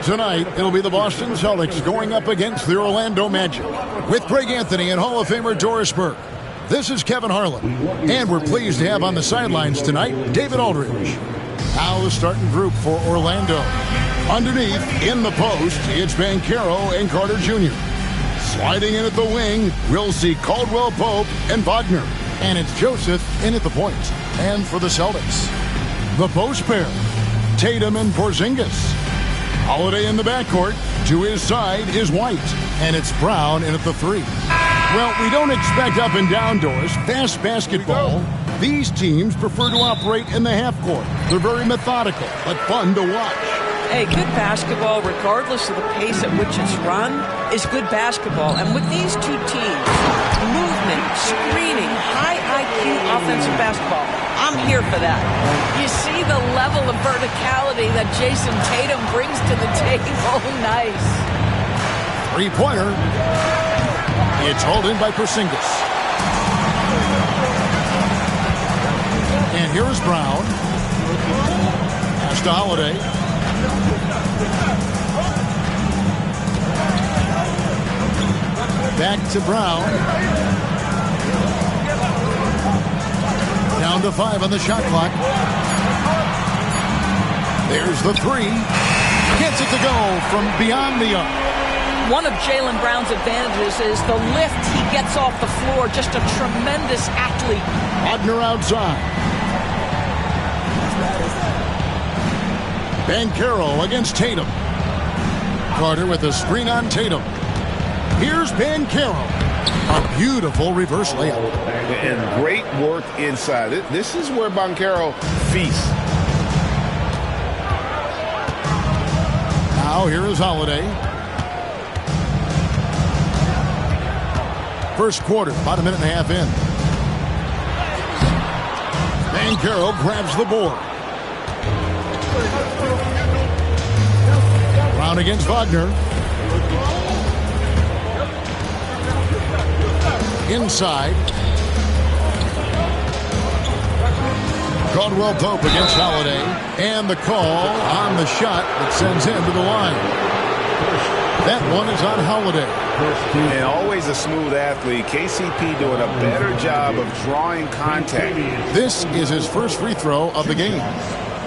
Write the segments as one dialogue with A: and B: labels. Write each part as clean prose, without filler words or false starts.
A: Tonight, it'll be the Boston Celtics going up against the Orlando Magic with Greg Anthony and Hall of Famer Doris Burke. This is Kevin Harlan, and we're pleased to have on the sidelines tonight David Aldridge. Now the starting group for Orlando. Underneath, in the post, it's Banchero and Carter Jr. Sliding in at the wing, we'll see Caldwell Pope and Wagner. And it's Joseph in at the point. And for the Celtics, the post pair, Tatum and Porzingis. Holiday in the backcourt. To his side is White. And it's Brown in at the 3. Well, we don't expect up and down doors. Fast basketball. These teams prefer to operate in the half court. They're very methodical, but fun to watch.
B: Hey, good basketball, regardless of the pace at which it's run, is good basketball. And with these two teams, movement, screening, high IQ offensive basketball, I'm here for that. You see the level of verticality that Jason Tatum brings to the table. Nice.
A: Three-pointer. It's hauled in by Porzingis. And here is Brown. Pass to Holiday. Back to Brown. Down to 5 on the shot clock. There's the 3. Gets it to go from beyond the arc.
B: One of Jaylen Brown's advantages is the lift he gets off the floor. Just a tremendous athlete.
A: Wagner outside. Banchero against Tatum. Carter with a screen on Tatum. Here's Banchero. A beautiful reverse layup.
C: And great work inside. This is where Banchero feasts.
A: Now here is Holiday. First quarter, about a minute and a half in. Banchero grabs the board. Brown against Wagner. Inside. Caldwell Pope against Holiday. And the call on the shot that sends him to the line. That one is on Holiday.
C: And always a smooth athlete. KCP doing a better job of drawing contact.
A: This is his first free throw of the game.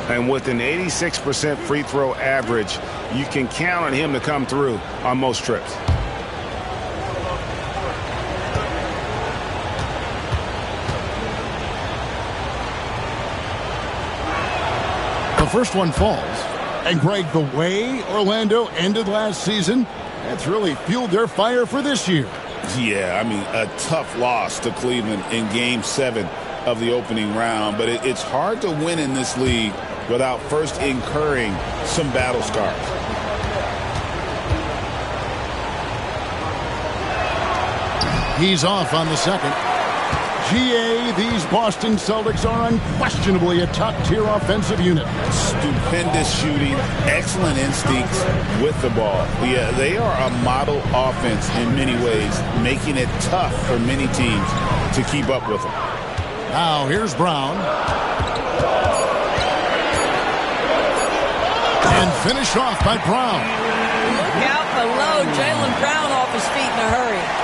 C: And with an 86% free throw average, you can count on him to come through on most trips.
A: The first one falls. And Greg, the way Orlando ended last season, that's really fueled their fire for this year.
C: Yeah, I mean, a tough loss to Cleveland in Game 7 of the opening round. But it's hard to win in this league without first incurring some battle scars.
A: He's off on the second. GA, these Boston Celtics are unquestionably a top-tier offensive unit.
C: Stupendous shooting, excellent instincts with the ball. Yeah, they are a model offense in many ways, making it tough for many teams to keep up with them.
A: Now, here's Brown. And finished off by Brown.
B: Look out below. Jaylen Brown off his feet in a hurry.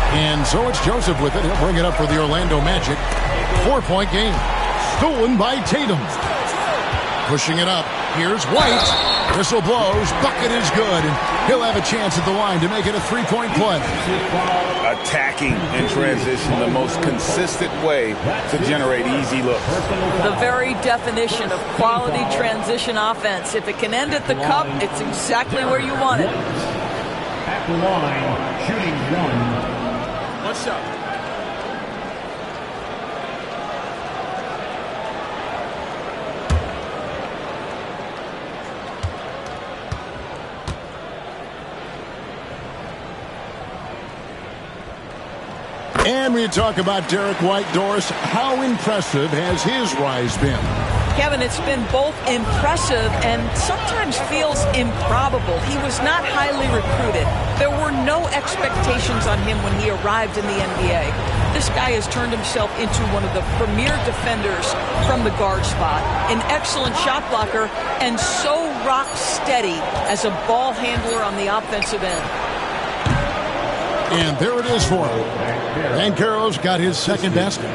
A: And so it's Joseph with it. He'll bring it up for the Orlando Magic. 4-point game. Stolen by Tatum. Pushing it up. Here's White. Whistle blows. Bucket is good. And he'll have a chance at the line to make it a 3-point play.
C: Attacking in transition, the most consistent way to generate easy looks.
B: The very definition of quality transition offense. If it can end at the cup, it's exactly where you want it.
D: At the line, shooting 1.
B: What's up?
A: And we talk about Derek White, Doris. How impressive has his rise been?
B: Kevin, it's been both impressive and sometimes feels improbable. He was not highly recruited. There were no expectations on him when he arrived in the NBA. This guy has turned himself into one of the premier defenders from the guard spot, an excellent shot blocker, and so rock steady as a ball handler on the offensive end.
A: And there it is for him. Banchero's got his second basket.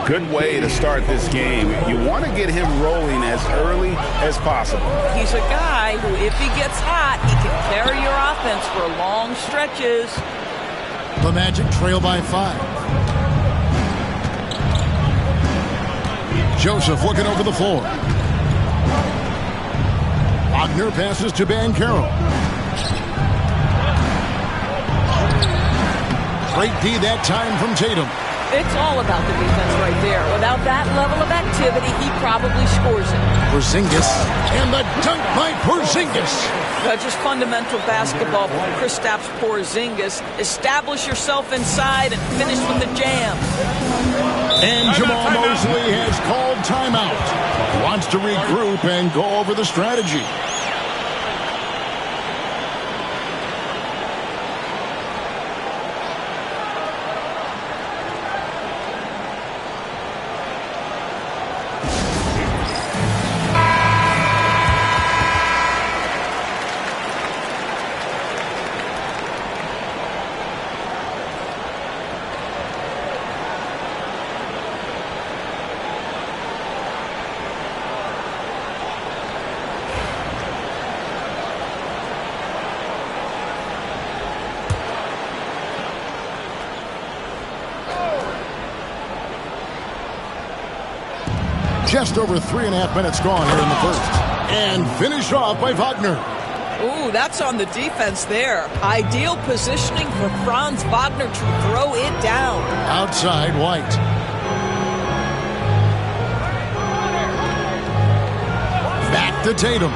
C: Good way to start this game. You want to get him rolling as early as possible.
B: He's a guy who, if he gets hot, he can carry your offense for long stretches.
A: The Magic trail by 5. Joseph looking over the floor. Wagner passes to Banchero. Great D that time from Tatum.
B: It's all about the defense right there. Without that level of activity, he probably scores it.
A: Porzingis. And the dunk by Porzingis.
B: Just fundamental basketball from Kristaps Porzingis. Establish yourself inside and finish with the jam.
A: And Jamal Mosley has called timeout. Wants to regroup and go over the strategy. Just over 3.5 minutes gone here in the first. And finished off by Wagner.
B: Ooh, that's on the defense there. Ideal positioning for Franz Wagner to throw it down.
A: Outside, White. Back to Tatum.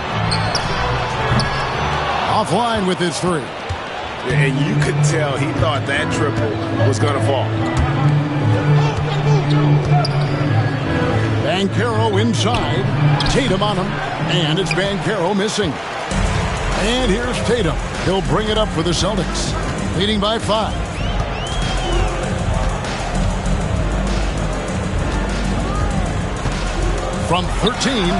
A: Offline with his 3.
C: And you could tell he thought that triple was going to fall.
A: Banchero inside. Tatum on him. And it's Banchero missing. And here's Tatum. He'll bring it up for the Celtics. Leading by 5. From 13,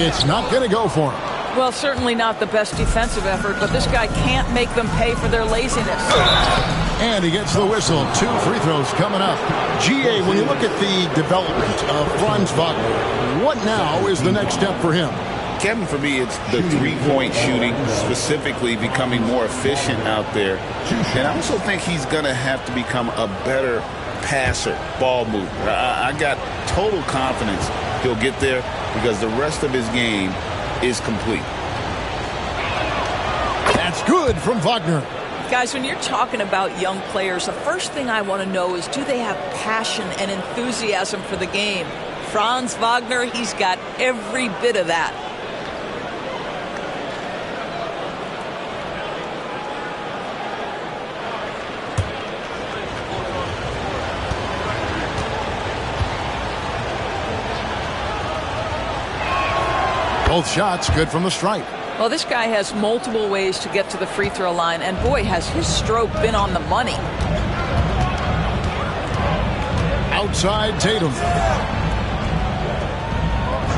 A: it's not going to go for him.
B: Well, certainly not the best defensive effort, but this guy can't make them pay for their laziness.
A: And he gets the whistle. 2 free throws coming up. GA, when you look at the development of Franz Wagner, what now is the next step for him?
C: Kevin, for me, it's the three-point shooting, specifically becoming more efficient out there. And I also think he's going to have to become a better passer, ball mover. I got total confidence he'll get there because the rest of his game is complete.
A: That's good from Wagner.
B: Guys, when you're talking about young players, the first thing I want to know is, do they have passion and enthusiasm for the game? Franz Wagner, he's got every bit of that.
A: Both shots good from the stripe.
B: Well, this guy has multiple ways to get to the free throw line, and boy, has his stroke been on the money.
A: Outside Tatum.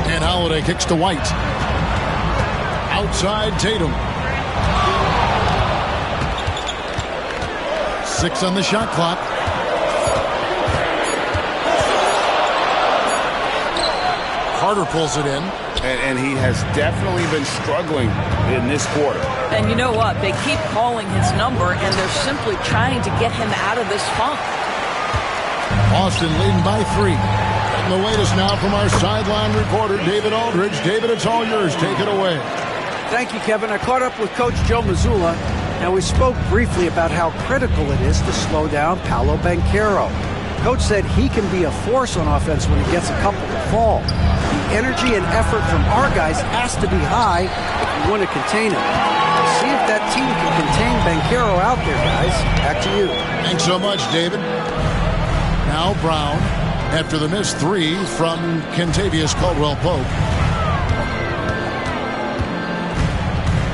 A: And Holiday kicks to White. Outside Tatum. 6 on the shot clock. Carter pulls it in.
C: And he has definitely been struggling in this quarter.
B: And you know what? They keep calling his number, and they're simply trying to get him out of this funk.
A: Boston leading by 3. And the latest now from our sideline reporter, David Aldridge. David, it's all yours. Take it away.
E: Thank you, Kevin. I caught up with Coach Joe Mazzulla. Now, we spoke briefly about how critical it is to slow down Paolo Banchero. Coach said he can be a force on offense when he gets a couple to fall. The energy and effort from our guys has to be high if we want to contain him. See if that team can contain Banchero out there, guys. Back to you.
A: Thanks so much, David. Now Brown. after the missed three from Kentavious Caldwell-Pope.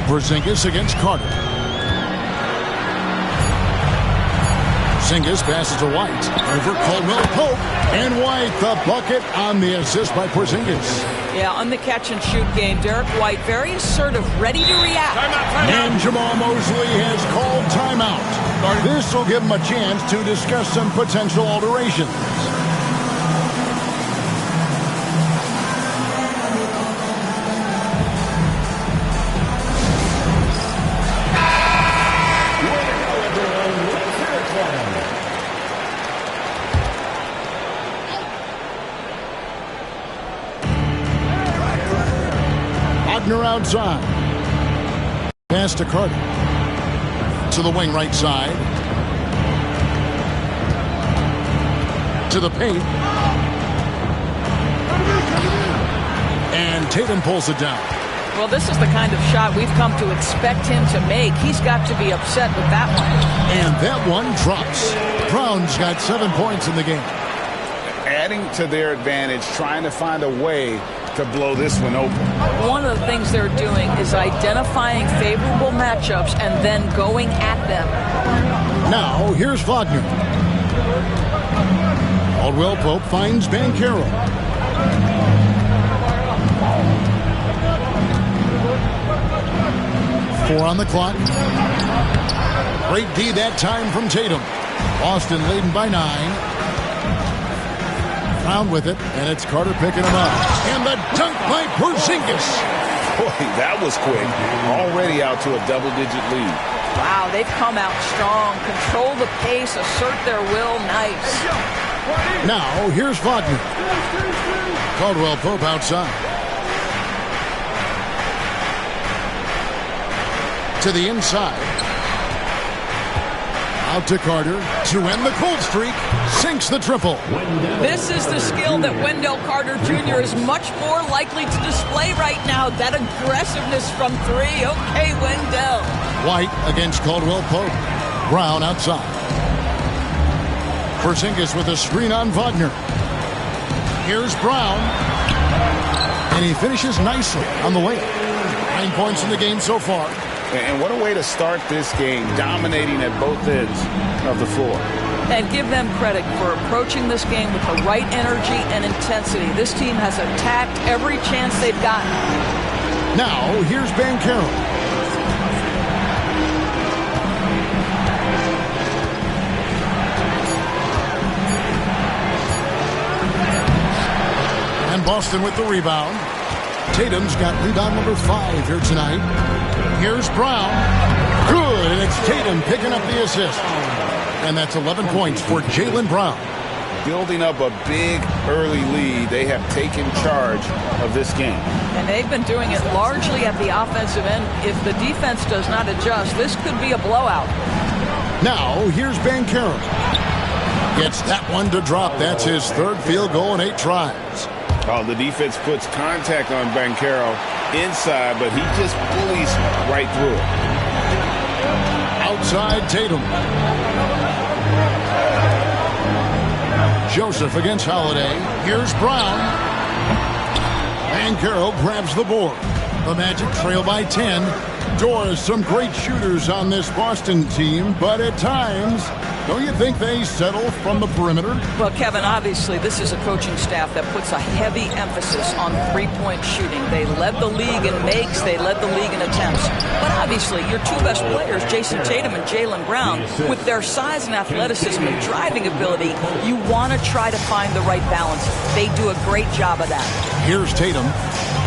A: Porzingis against Carter. Porzingis passes to White. Over Caldwell-Pope. And White, the bucket on the assist by Porzingis.
B: Yeah, on the catch-and-shoot game, Derek White, very assertive, ready to react.
A: And Jamal Mosley has called timeout. This will give him a chance to discuss some potential alterations. Wagner outside. Pass to Carter. To the wing right side. To the paint. And Tatum pulls it down.
B: Well, this is the kind of shot we've come to expect him to make. He's got to be upset with that one.
A: And that one drops. Brown's got 7 points in the game.
C: Adding to their advantage, trying to find a way to blow this one open.
B: One of the things they're doing is identifying favorable matchups and then going at them.
A: Now, here's Wagner. Caldwell-Pope finds Banchero. Four on the clock. Great D that time from Tatum. Boston leading by 9. Brown with it, and it's Carter picking him up. And the dunk by Porzingis.
C: Boy, that was quick. Already out to a double-digit lead.
B: Wow, they've come out strong. Control the pace, assert their will. Nice.
A: Now, here's Wagner. Caldwell-Pope outside. To the inside. Out to Carter to end the cold streak. Sinks the triple.
B: This is the skill that Wendell Carter Jr. is much more likely to display right now. That aggressiveness from three. Okay, Wendell.
A: White against Caldwell-Pope. Brown outside. Porzingis with a screen on Wagner. Here's Brown. And he finishes nicely on the layup. 9 points in the game so far.
C: And what a way to start this game, dominating at both ends of the floor.
B: And give them credit for approaching this game with the right energy and intensity. This team has attacked every chance they've gotten.
A: Now, here's Banchero. And Boston with the rebound. Tatum's got rebound number 5 here tonight. Here's Brown. Good, and it's Tatum picking up the assist. And that's 11 points for Jaylen Brown.
C: Building up a big early lead. They have taken charge of this game.
B: And they've been doing it largely at the offensive end. If the defense does not adjust, this could be a blowout.
A: Now, here's Banchero. Gets that one to drop. That's his 3rd field goal in 8 tries.
C: Oh, the defense puts contact on Banchero inside, but he just bullies right through it.
A: Outside Tatum. Joseph against Holiday. Here's Brown. Banchero grabs the board. The Magic trail by 10. Doris, some great shooters on this Boston team, but at times, don't you think they settle from the perimeter?
B: Well, Kevin, obviously, this is a coaching staff that puts a heavy emphasis on three-point shooting. They led the league in makes. They led the league in attempts. But obviously, your two best players, Jason Tatum and Jaylen Brown, with their size and athleticism and driving ability, you want to try to find the right balance. They do a great job of that.
A: Here's Tatum.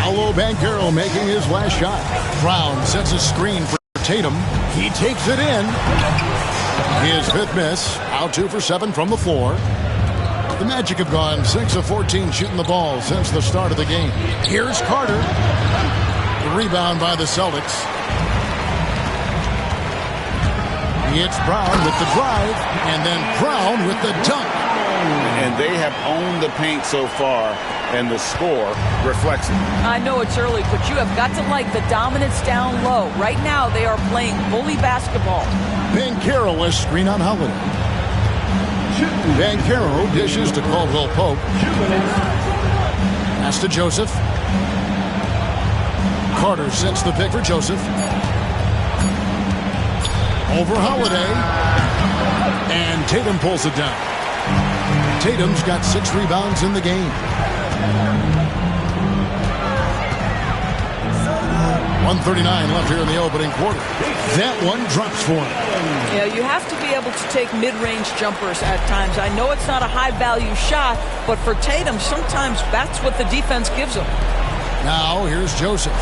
A: Paolo Banchero making his last shot. Brown sets a screen for Tatum. He takes it in. His 5th miss. Out 2 for 7 from the floor. The Magic have gone 6 of 14 shooting the ball since the start of the game. Here's Carter. The rebound by the Celtics. It's Brown with the drive, and then Brown with the dunk.
C: And they have owned the paint so far, and the score reflects it.
B: I know it's early, but you have got to like the dominance down low. Right now, they are playing bully basketball.
A: Banchero, a screen on Holiday. Banchero dishes to Caldwell Pope. Pass to Joseph. Carter sets the pick for Joseph. Over Holiday. And Tatum pulls it down. Tatum's got 6 rebounds in the game. 1:39 left here in the opening quarter. That one drops for him.
B: You know, you have to be able to take mid-range jumpers at times. I know it's not a high-value shot, but for Tatum, sometimes that's what the defense gives him.
A: Now here's Joseph.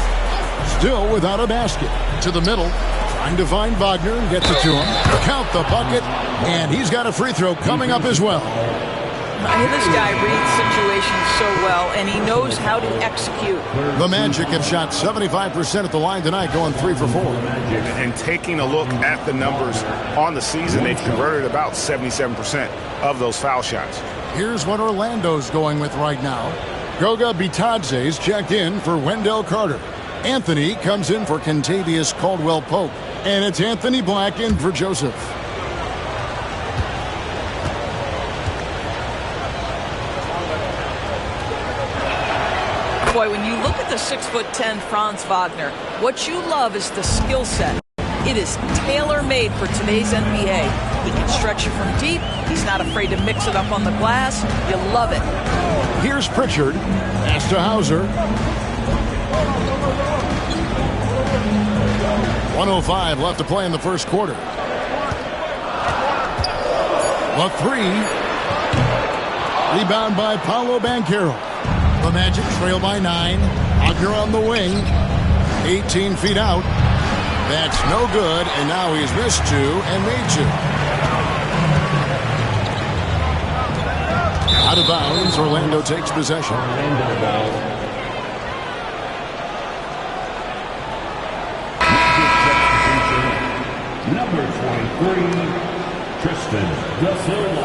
A: Still without a basket. To the middle. Trying to find Wagner and gets it to him. Count the bucket. And he's got a free throw coming up as well.
B: This guy reads situations so well, and he knows how to execute.
A: The Magic have shot 75% at the line tonight, going 3 for 4.
F: And taking a look at the numbers on the season, they've converted about 77% of those foul shots.
A: Here's what Orlando's going with right now. Goga Bitadze's checked in for Wendell Carter. Anthony comes in for Kentavious Caldwell-Pope. And it's Anthony Black in for Joseph.
B: Boy, when you look at the 6'10" Franz Wagner, what you love is the skill set. It is tailor-made for today's NBA. He can stretch you from deep. He's not afraid to mix it up on the glass. You love it.
A: Here's Pritchard. Pass to Hauser. 1:05 left to play in the first quarter. The 3. Rebound by Paolo Banchero. The Magic trail by 9. Wagner on the wing. 18 feet out. That's no good, and now he's missed 2 and made 2. Out of bounds, Orlando takes possession.
D: Number 23, Tristan Da Silva.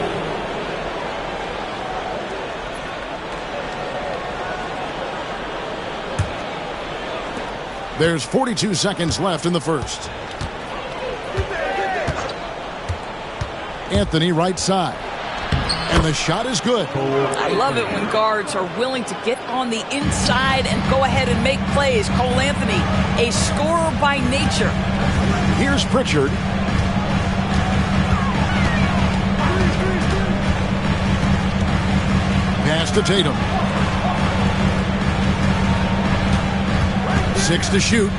A: There's 42 seconds left in the first. Anthony right side. And the shot is good.
B: I love it when guards are willing to get on the inside and go ahead and make plays. Cole Anthony, a scorer by nature.
A: Here's Pritchard. Pass to Tatum. 6 to shoot.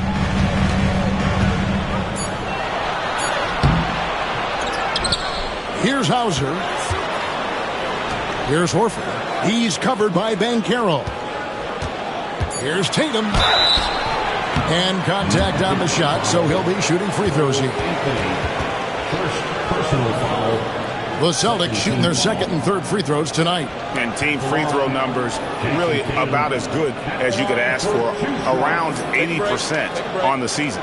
A: Here's Hauser. Here's Horford. He's covered by Banchero. Here's Tatum. And contact on the shot, so he'll be shooting free throws here.
D: First personal foul.
A: The Celtics shooting their second and third free throws tonight.
F: And team free throw numbers really about as good as you could ask for. Around 80% on the season.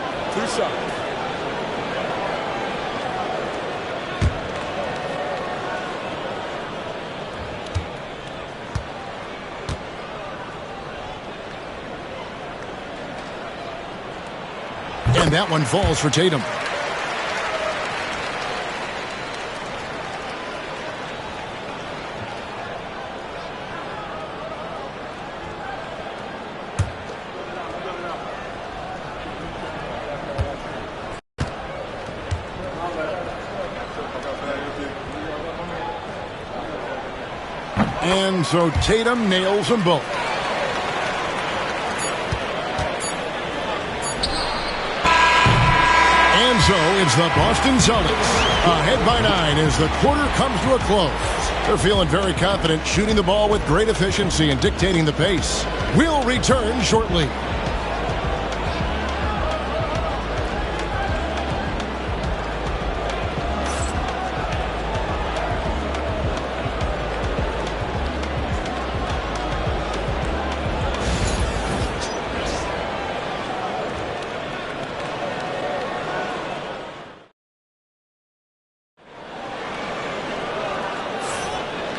A: And that one falls for Tatum. And so Tatum nails them both. And so it's the Boston Celtics ahead by 9 as the quarter comes to a close. They're feeling very confident, shooting the ball with great efficiency and dictating the pace. We'll return shortly.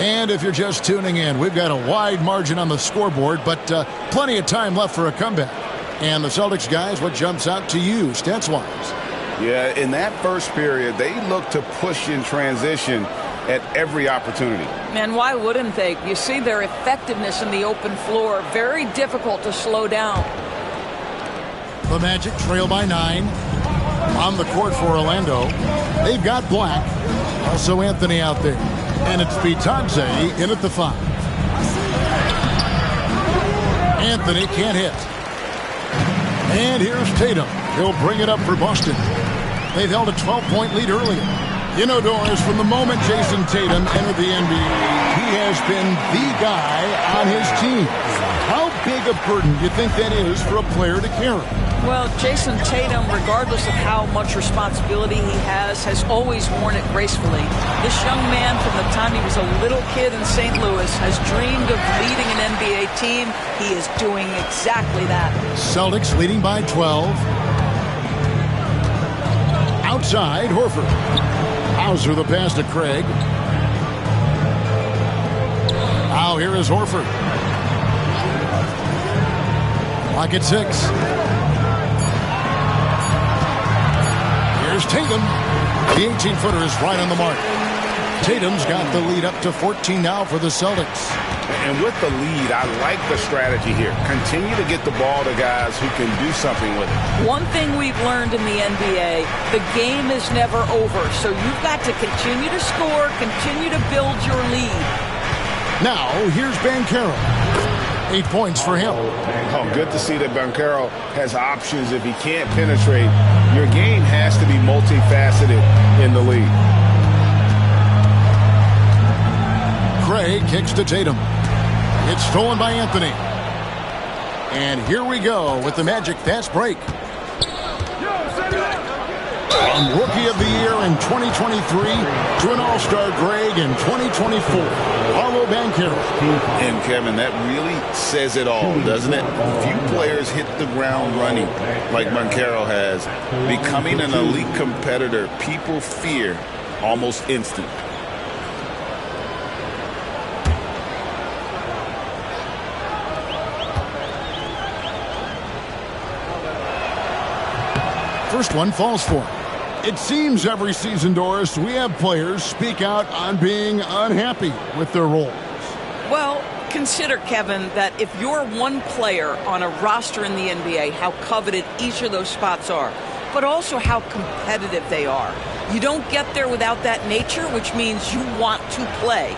A: And if you're just tuning in, we've got a wide margin on the scoreboard, but plenty of time left for a comeback. And the Celtics guys, what jumps out to you, stats-wise?
C: Yeah, in that first period, they looked to push in transition, at every opportunity.
B: Man, why wouldn't they? You see their effectiveness in the open floor. Very difficult to slow down.
A: The Magic trail by 9. On the court for Orlando, they've got Black. Also Anthony out there. And it's Bitadze in at the 5. Anthony can't hit. And here's Tatum. He'll bring it up for Boston. They've held a 12-point lead earlier. You know, Doris, from the moment Jason Tatum entered the NBA, he has been the guy on his team. How big a burden do you think that is for a player to carry?
B: Well, Jason Tatum, regardless of how much responsibility he has always worn it gracefully. This young man, from the time he was a little kid in St. Louis, has dreamed of leading an NBA team. He is doing exactly that. Celtics leading by 12. Outside, Horford. Hauser the pass to Craig. Now here is Horford. Clock at 6. Here's Tatum. The 18-footer is right on the mark. Tatum's got the lead up to 14 now for the Celtics.
F: And with the lead, I like the strategy here. Continue to get the ball to guys who can do something with it.
B: One thing we've learned in the NBA, the game is never over. So you've got to continue to score, continue to build your lead.
A: Now, here's Banchero. 8 points for him.
F: Oh, good to see that Banchero has options if he can't penetrate. Your game has to be multifaceted in the league.
A: Craig kicks to Tatum. It's stolen by Anthony. And here we go with the Magic fast break. From Rookie of the Year in 2023 to an All-Star grade in 2024, Paolo Banchero.
C: And, Kevin, that really says it all, doesn't it? Few players hit the ground running like Banchero has. Becoming an elite competitor, people fear almost instant.
A: First one falls for him. It seems every season, Doris, we have players speak out on being unhappy with their roles.
B: Well, consider, Kevin, that if you're one player on a roster in the NBA, how coveted each of those spots are, but also how competitive they are. You don't get there without that nature, which means you want to play.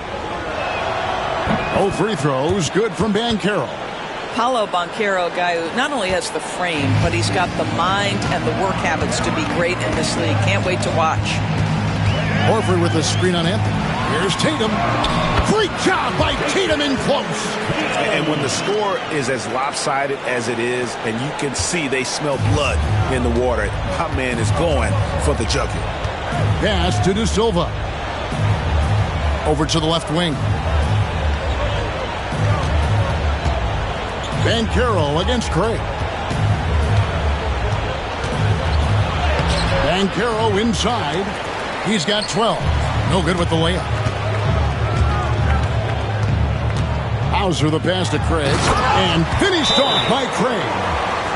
A: Oh, free throws, good from Banchero.
B: Paolo Banchero, a guy who not only has the frame, but he's got the mind and the work habits to be great in this league. Can't wait to watch.
A: Horford with the screen on Anthony. Here's Tatum. Great job by Tatum in close.
F: And when the score is as lopsided as it is, and you can see they smell blood in the water, my man is going for the jugular.
A: Pass to De Silva. Over to the left wing. Banchero against Craig. Banchero inside. He's got 12. No good with the layup. Hauser the pass to Craig. And finished off by Craig.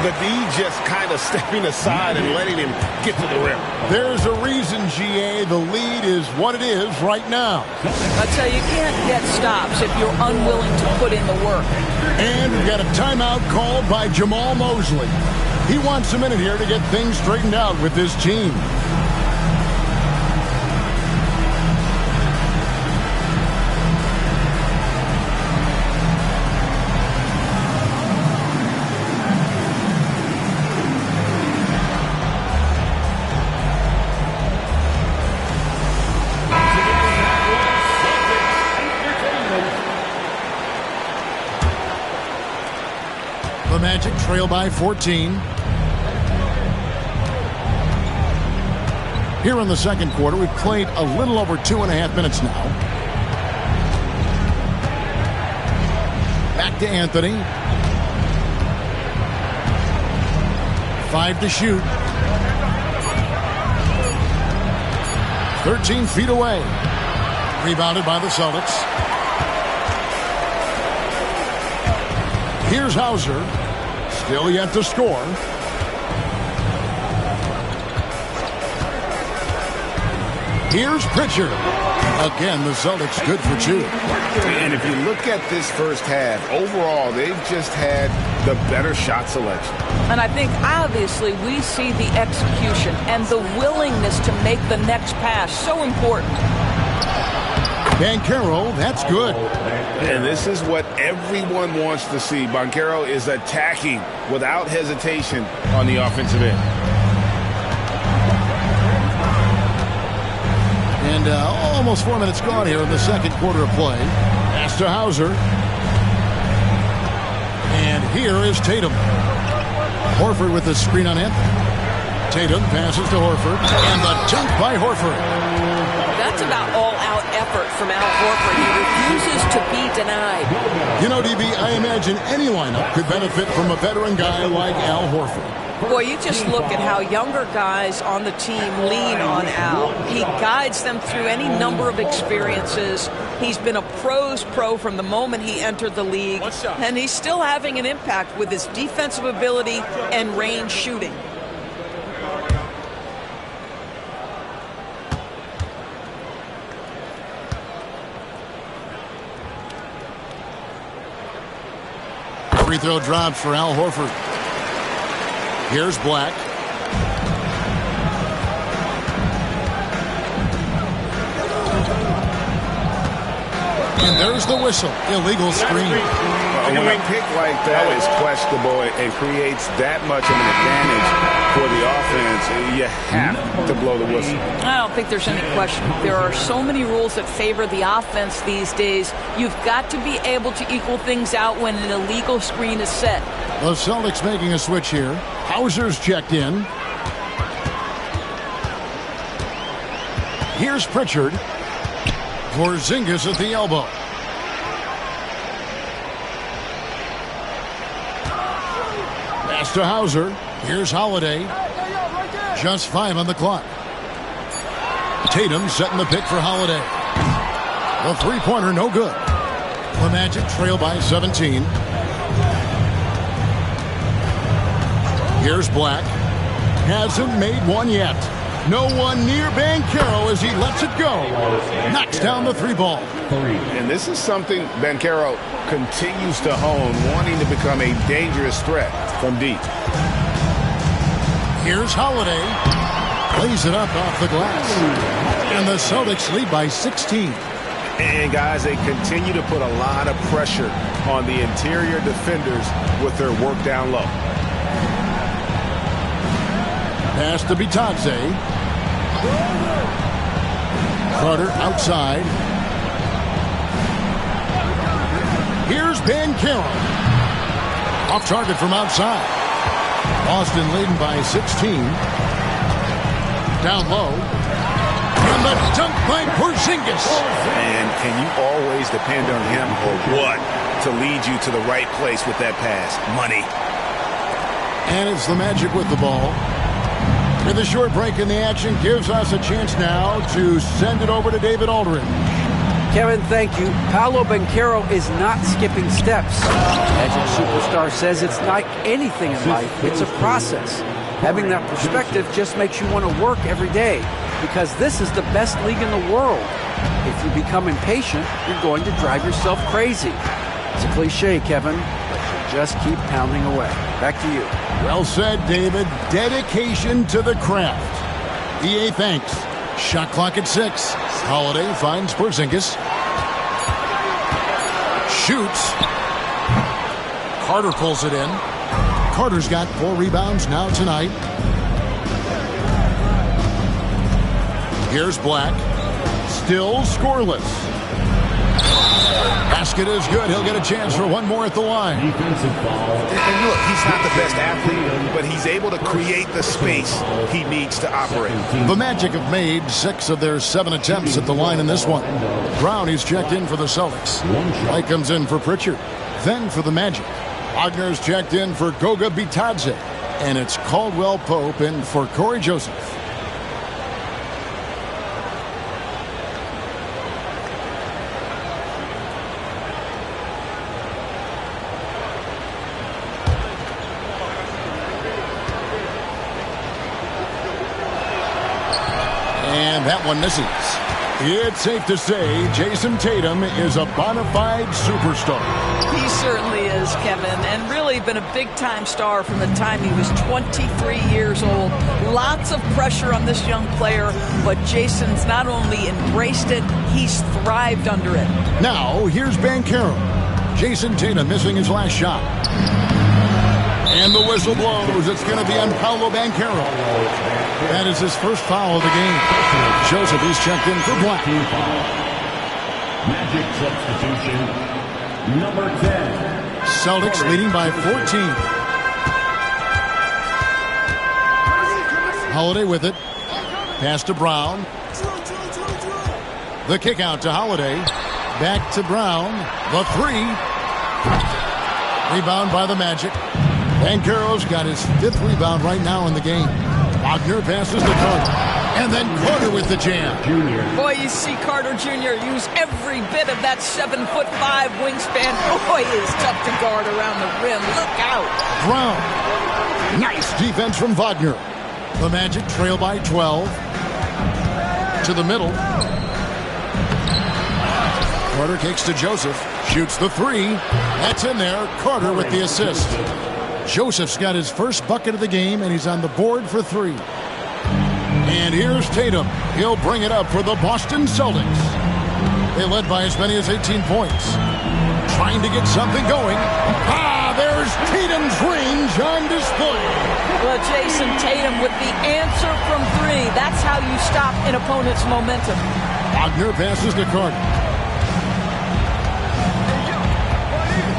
F: The D just kind of stepping aside and letting him get to the rim.
A: There's a reason, GA, the lead is what it is right now.
B: I tell you, you can't get stops if you're unwilling to put in the work.
A: And we've got a timeout called by Jamal Mosley. He wants a minute here to get things straightened out with his team. The Magic trail by 14. Here in the second quarter, we've played a little over 2.5 minutes now. Back to Anthony. 5 to shoot. 13 feet away. Rebounded by the Celtics. Here's Hauser. Still yet to score. Here's Pritchard. Again, the Celtics good for 2.
C: And if you look at this first half, overall, they've just had the better shot selection.
B: And I think, obviously, we see the execution and the willingness to make the next pass so important.
A: Banchero, that's good.
C: And this is what everyone wants to see. Banchero is attacking without hesitation on the offensive end.
A: And almost 4 minutes gone here in the second quarter of play. Pass to Hauser. And here is Tatum. Horford with the screen on Anthony. Tatum passes to Horford. And the dunk by Horford.
B: That's about all-out effort from Al Horford. He refuses to be denied.
A: You know, DB, I imagine any lineup could benefit from a veteran guy like Al Horford.
B: Boy, you just look at how younger guys on the team lean on Al. He guides them through any number of experiences. He's been a pro's pro from the moment he entered the league, and he's still having an impact with his defensive ability and range shooting.
A: Free throw dropped for Al Horford. Here's Black. And there's the whistle. Illegal screen.
C: When a pick like that is questionable and creates that much of an advantage for the offense, you have to blow the whistle.
B: I don't think there's any question. There are so many rules that favor the offense these days. You've got to be able to equal things out when an illegal screen is set.
A: The Celtics making a switch here. Hauser's checked in. Here's Pritchard. Porzingis at the elbow. Pass to Hauser. Here's Holiday. Just 5 on the clock. Tatum setting the pick for Holiday. The three-pointer no good. The Magic trail by 17. Here's Black. Hasn't made one yet. No one near Banchero as he lets it go. Knocks down the 3-ball.
C: And this is something Banchero continues to hone, wanting to become a dangerous threat from deep.
A: Here's Holiday. Plays it up off the glass. And the Celtics lead by 16.
F: And, guys, they continue to put a lot of pressure on the interior defenders with their work down low.
A: Pass to Bitadze. Carter outside. Here's Banchero. Off target from outside. Boston leading by 16. Down low. And the dunk by Porzingis.
F: And can you always depend on him or what to lead you to the right place with that pass? Money.
A: And it's the Magic with the ball. With a short break in the action, gives us a chance now to send it over to David Aldridge.
E: Kevin, thank you. Paolo Banchero is not skipping steps. Magic Superstar says it's like anything in life. It's a process. Having that perspective just makes you want to work every day because this is the best league in the world. If you become impatient, you're going to drive yourself crazy. It's a cliche, Kevin, but you just keep pounding away. Back to you.
A: Well said, David. Dedication to the craft. EA thanks. Shot clock at 6. Holiday finds Porzingis. Shoots. Carter pulls it in. Carter's got 4 rebounds now tonight. Here's Black. Still scoreless. Basket is good. He'll get a chance for one more at the line.
F: And look, he's not the best athlete, but he's able to create the space he needs to operate.
A: The Magic have made 6 of their 7 attempts at the line in this one. Brown, he's checked in for the Celtics. White comes in for Pritchard. Then for the Magic. Wagner's checked in for Goga Bitadze. And it's Caldwell Pope in for Corey Joseph. And that one misses. It's safe to say Jason Tatum is a bona fide superstar.
B: He certainly is, Kevin, and really been a big-time star from the time he was 23 years old. Lots of pressure on this young player, but Jason's not only embraced it, he's thrived under it.
A: Now, here's Banchero. Jason Tatum missing his last shot. And the whistle blows. It's going to be on Paolo Banchero. That is his first foul of the game. Joseph is checked in for black.
D: Magic substitution, number 10.
A: Celtics leading by 14. Holiday with it. Pass to Brown. The kick out to Holiday. Back to Brown. The three. Rebound by the Magic. Banchero's got his 5th rebound right now in the game. Wagner passes to Carter. And then Carter with the jam.
B: Boy, you see Carter Jr. use every bit of that 7'5" wingspan. Boy, he is tough to guard around the rim. Look out.
A: Brown. Nice defense from Wagner. The Magic trail by 12. To the middle. Carter kicks to Joseph. Shoots the three. That's in there. Carter with the assist. Joseph's got his first bucket of the game, and he's on the board for 3. And here's Tatum. He'll bring it up for the Boston Celtics. They led by as many as 18 points. Trying to get something going. There's Tatum's range on display.
B: Well, Jason Tatum with the answer from 3. That's how you stop an opponent's momentum.
A: Wagner passes to Carter.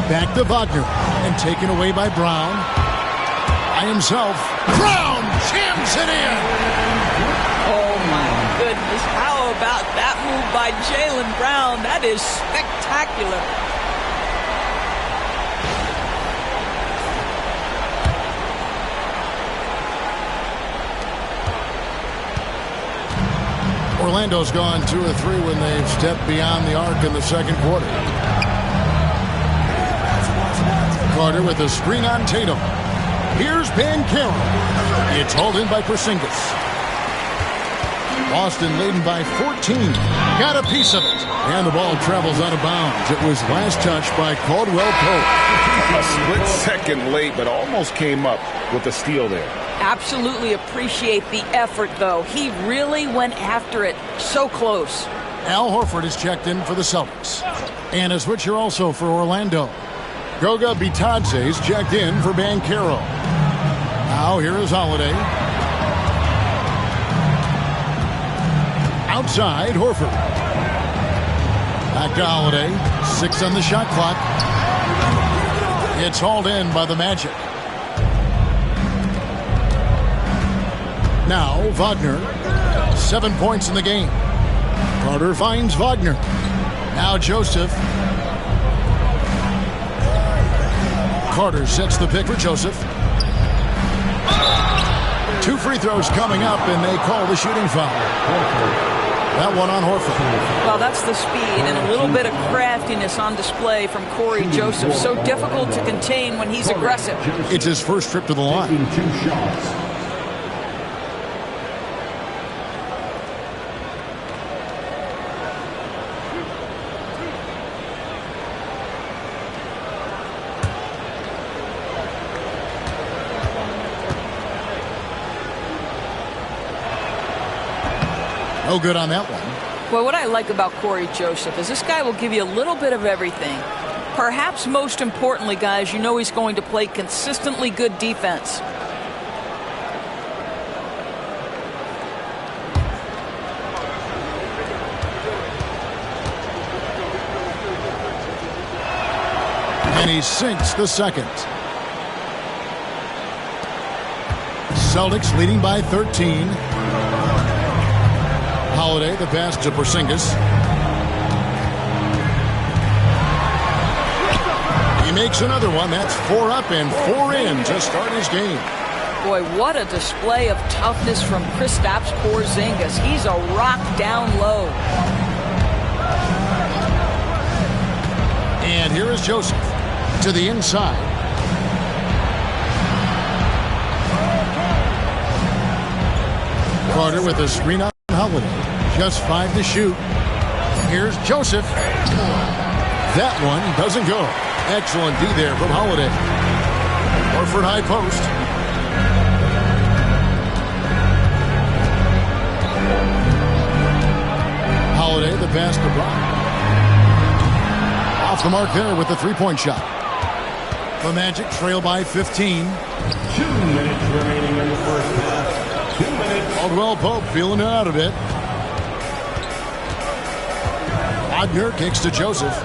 A: Back to Wagner. And taken away by Brown. By himself. Brown jams it in.
B: Oh, my goodness. How about that move by Jaylen Brown? That is spectacular.
A: Orlando's gone 2 of 3 when they've stepped beyond the arc in the second quarter. Carter with a screen on Tatum. Here's Banchero. It's hauled in by Porzingis. Boston leading by 14. Got a piece of it. And the ball travels out of bounds. It was last touched by Caldwell Pope.
C: A split second late, but almost came up with the steal there.
B: Absolutely appreciate the effort, though. He really went after it. So close.
A: Al Horford is checked in for the Celtics. And a switcher also for Orlando. Goga Bitadze is checked in for Banchero. Now here is Holiday. Outside, Horford. Back to Holiday. 6 on the shot clock. It's hauled in by the Magic. Now Wagner. 7 points in the game. Carter finds Wagner. Now Joseph. Carter sets the pick for Joseph. 2 free throws coming up, and they call the shooting foul. That one on Horford.
B: Well, that's the speed and a little bit of craftiness on display from Corey Joseph. So difficult to contain when he's aggressive.
A: It's his first trip to the line.
D: 2 shots.
A: No good on that one.
B: Well, what I like about Corey Joseph is this guy will give you a little bit of everything. Perhaps most importantly, guys, you know he's going to play consistently good defense.
A: And he sinks the second. Celtics leading by 13. Holiday, the pass to Porzingis. He makes another one. That's 4 up and 4 in to start his game.
B: Boy, what a display of toughness from Kristaps Porzingis. He's a rock down low.
A: And here is Joseph to the inside. Carter with a screen on Holiday. Just 5 to shoot. Here's Joseph. That one doesn't go. Excellent D there from Holiday. Horford high post. Holiday, the pass to Brown. Off the mark there with the three-point shot. The Magic trail by 15.
D: 2 minutes remaining in the first half. 2 minutes.
A: Caldwell Pope feeling it out a bit. Wagner kicks to Joseph.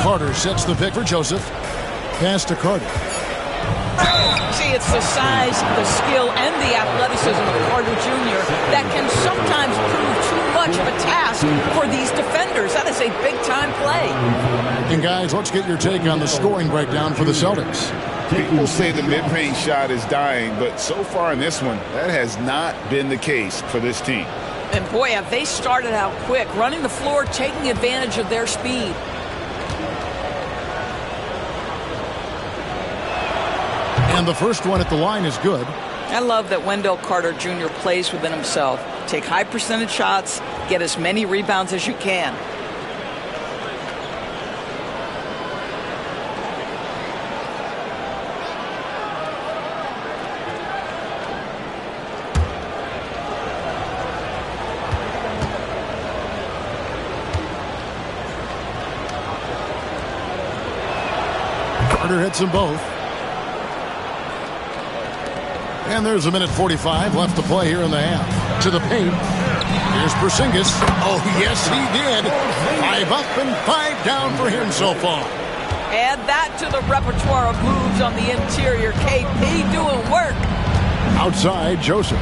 A: Carter sets the pick for Joseph. Pass to Carter.
B: See, it's the size, the skill, and the athleticism of Carter Jr. that can sometimes prove too much of a task for these defenders. That is a big-time play.
A: And guys, let's get your take on the scoring breakdown for the Celtics.
C: People say the mid-range shot is dying, but so far in this one, that has not been the case for this team.
B: And boy, have they started out quick, running the floor, taking advantage of their speed.
A: And the first one at the line is good.
B: I love that Wendell Carter Jr. plays within himself. Take high percentage shots, get as many rebounds as you can.
A: Carter hits them both. And there's a minute 45 left to play here in the half. To the paint. Here's Porzingis. Oh, yes, he did. 5 up and 5 down for him so far.
B: Add that to the repertoire of moves on the interior. KP doing work.
A: Outside, Joseph.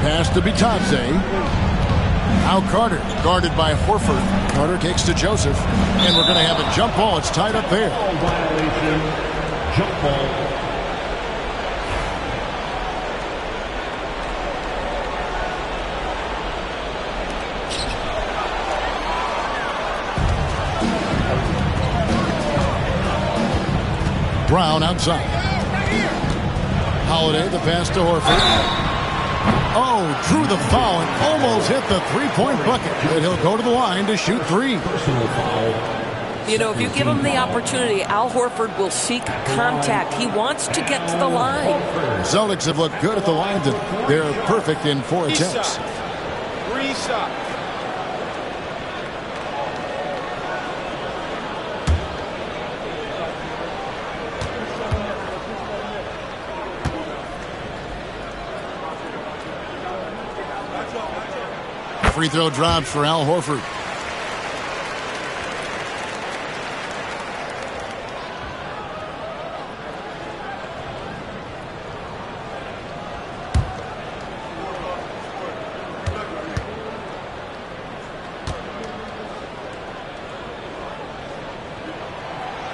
A: Pass to Bitadze. Now Carter, guarded by Horford. Carter kicks to Joseph. And we're going to have a jump ball. It's tied up there.
D: Violation. Jump ball.
A: Brown outside. Holiday, the pass to Horford. Oh, drew the foul and almost hit the three-point bucket. But he'll go to the line to shoot 3.
D: Personal foul.
B: You know, if you give him the opportunity, Al Horford will seek contact. He wants to get to the line.
A: Celtics have looked good at the line today. They're perfect in 4 attempts.
C: 3 shots.
A: Free throw drops for Al Horford.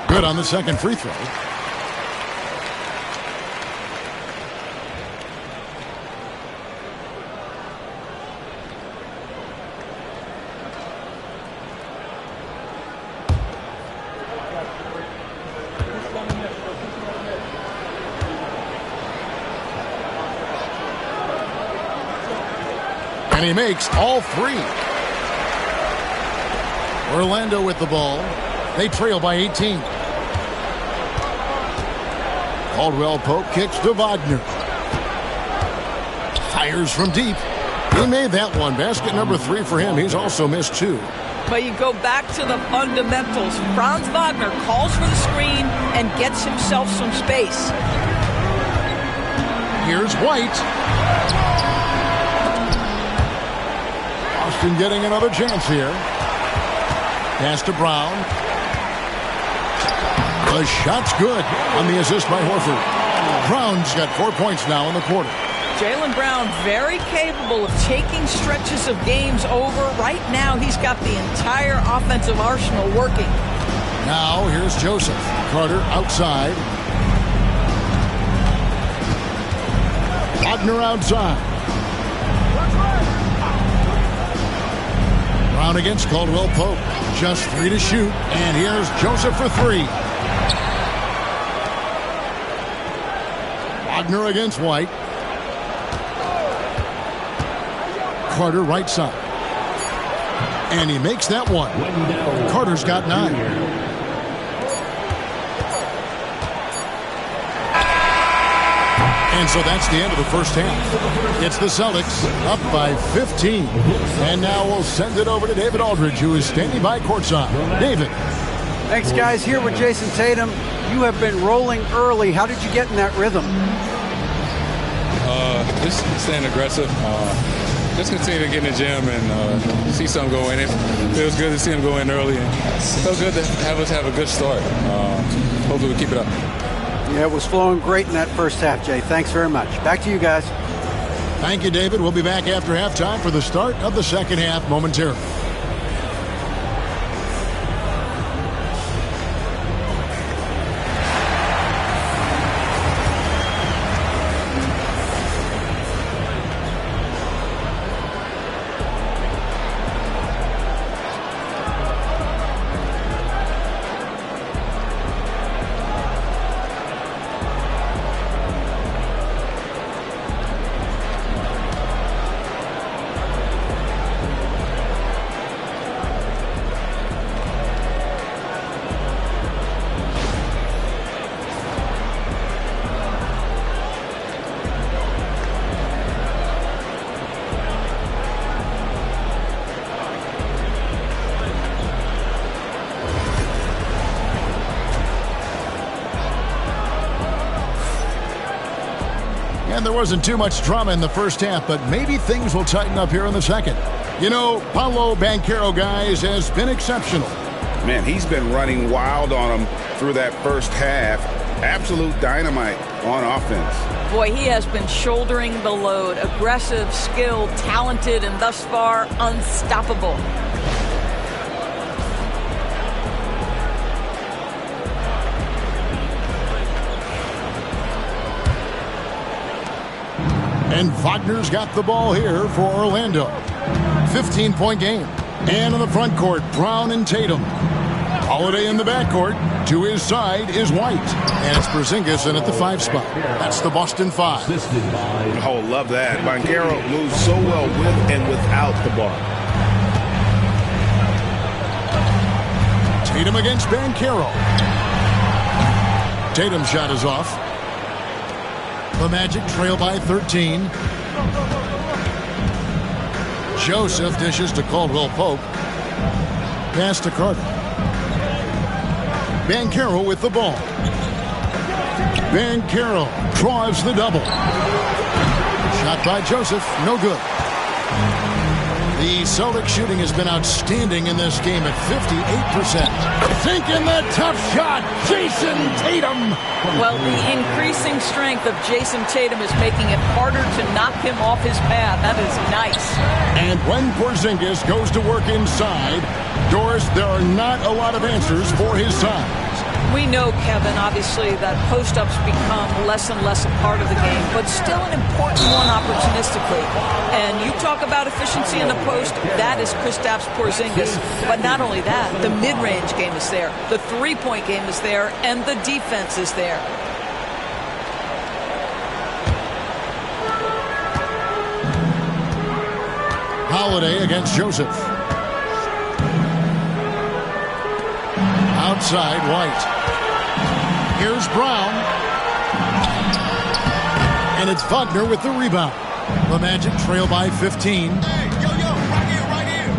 A: Good on the second free throw. And he makes all 3. Orlando with the ball. They trail by 18. Caldwell Pope kicks to Wagner. Fires from deep. He made that one. Basket number 3 for him. He's also missed 2.
B: But you go back to the fundamentals. Franz Wagner calls for the screen and gets himself some space.
A: Here's White. Austin getting another chance here. Pass to Brown. The shot's good on the assist by Horford. Brown's got 4 points now in the quarter.
B: Jaylen Brown very capable of taking stretches of games over. Right now, he's got the entire offensive arsenal working.
A: Now, here's Joseph. Carter outside. Wagner outside. Brown against Caldwell Pope. Just 3 to shoot. And here's Joseph for 3. Wagner against White. Carter right side. And he makes that one. Carter's got 9. And so that's the end of the first half. It's the Celtics up by 15. And now we'll send it over to David Aldridge, who is standing by courtside. David.
E: Thanks, guys. Here with Jason Tatum. You have been rolling early. How did you get in that rhythm?
G: Just staying aggressive. Just continue to get in the gym and see something go in. It feels good to see him go in early. And it feels good to have us have a good start. Hopefully we keep it up.
E: Yeah, it was flowing great in that first half, Jay. Thanks very much. Back to you guys.
A: Thank you, David. We'll be back after halftime for the start of the second half momentarily. And there wasn't too much drama in the first half, but maybe things will tighten up here in the second. You know, Paolo Banchero, guys, has been exceptional.
C: Man, he's been running wild on him through that first half. Absolute dynamite on offense.
B: Boy, he has been shouldering the load. Aggressive, skilled, talented, and thus far unstoppable.
A: And Wagner's got the ball here for Orlando. 15-point game. And in the front court, Brown and Tatum. Holiday in the backcourt. To his side is White. And it's Porzingis in at the 5 spot. That's the Boston 5.
C: Oh, love that. Banchero moves so well with and without the ball.
A: Tatum against Banchero. Tatum's shot is off. The Magic trail by 13. Joseph dishes to Caldwell Pope. Pass to Carter. Banchero with the ball. Banchero draws the double. Shot by Joseph, no good. The Celtics shooting has been outstanding in this game at 58%. Sinking the tough shot, Jason Tatum.
B: Well, the increasing strength of Jason Tatum is making it harder to knock him off his path. That is nice.
A: And when Porzingis goes to work inside, Doris, there are not a lot of answers for his size.
B: We know, Kevin, obviously, that post-ups become less and less a part of the game, but still an important one opportunistically. And you talk about efficiency in the post, that is Kristaps Porzingis. But not only that, the mid-range game is there, the three-point game is there, and the defense is there.
A: Holiday against Joseph. Outside, White. Here's Brown. And it's Wagner with the rebound. The Magic trail by 15.
H: Hey, right here.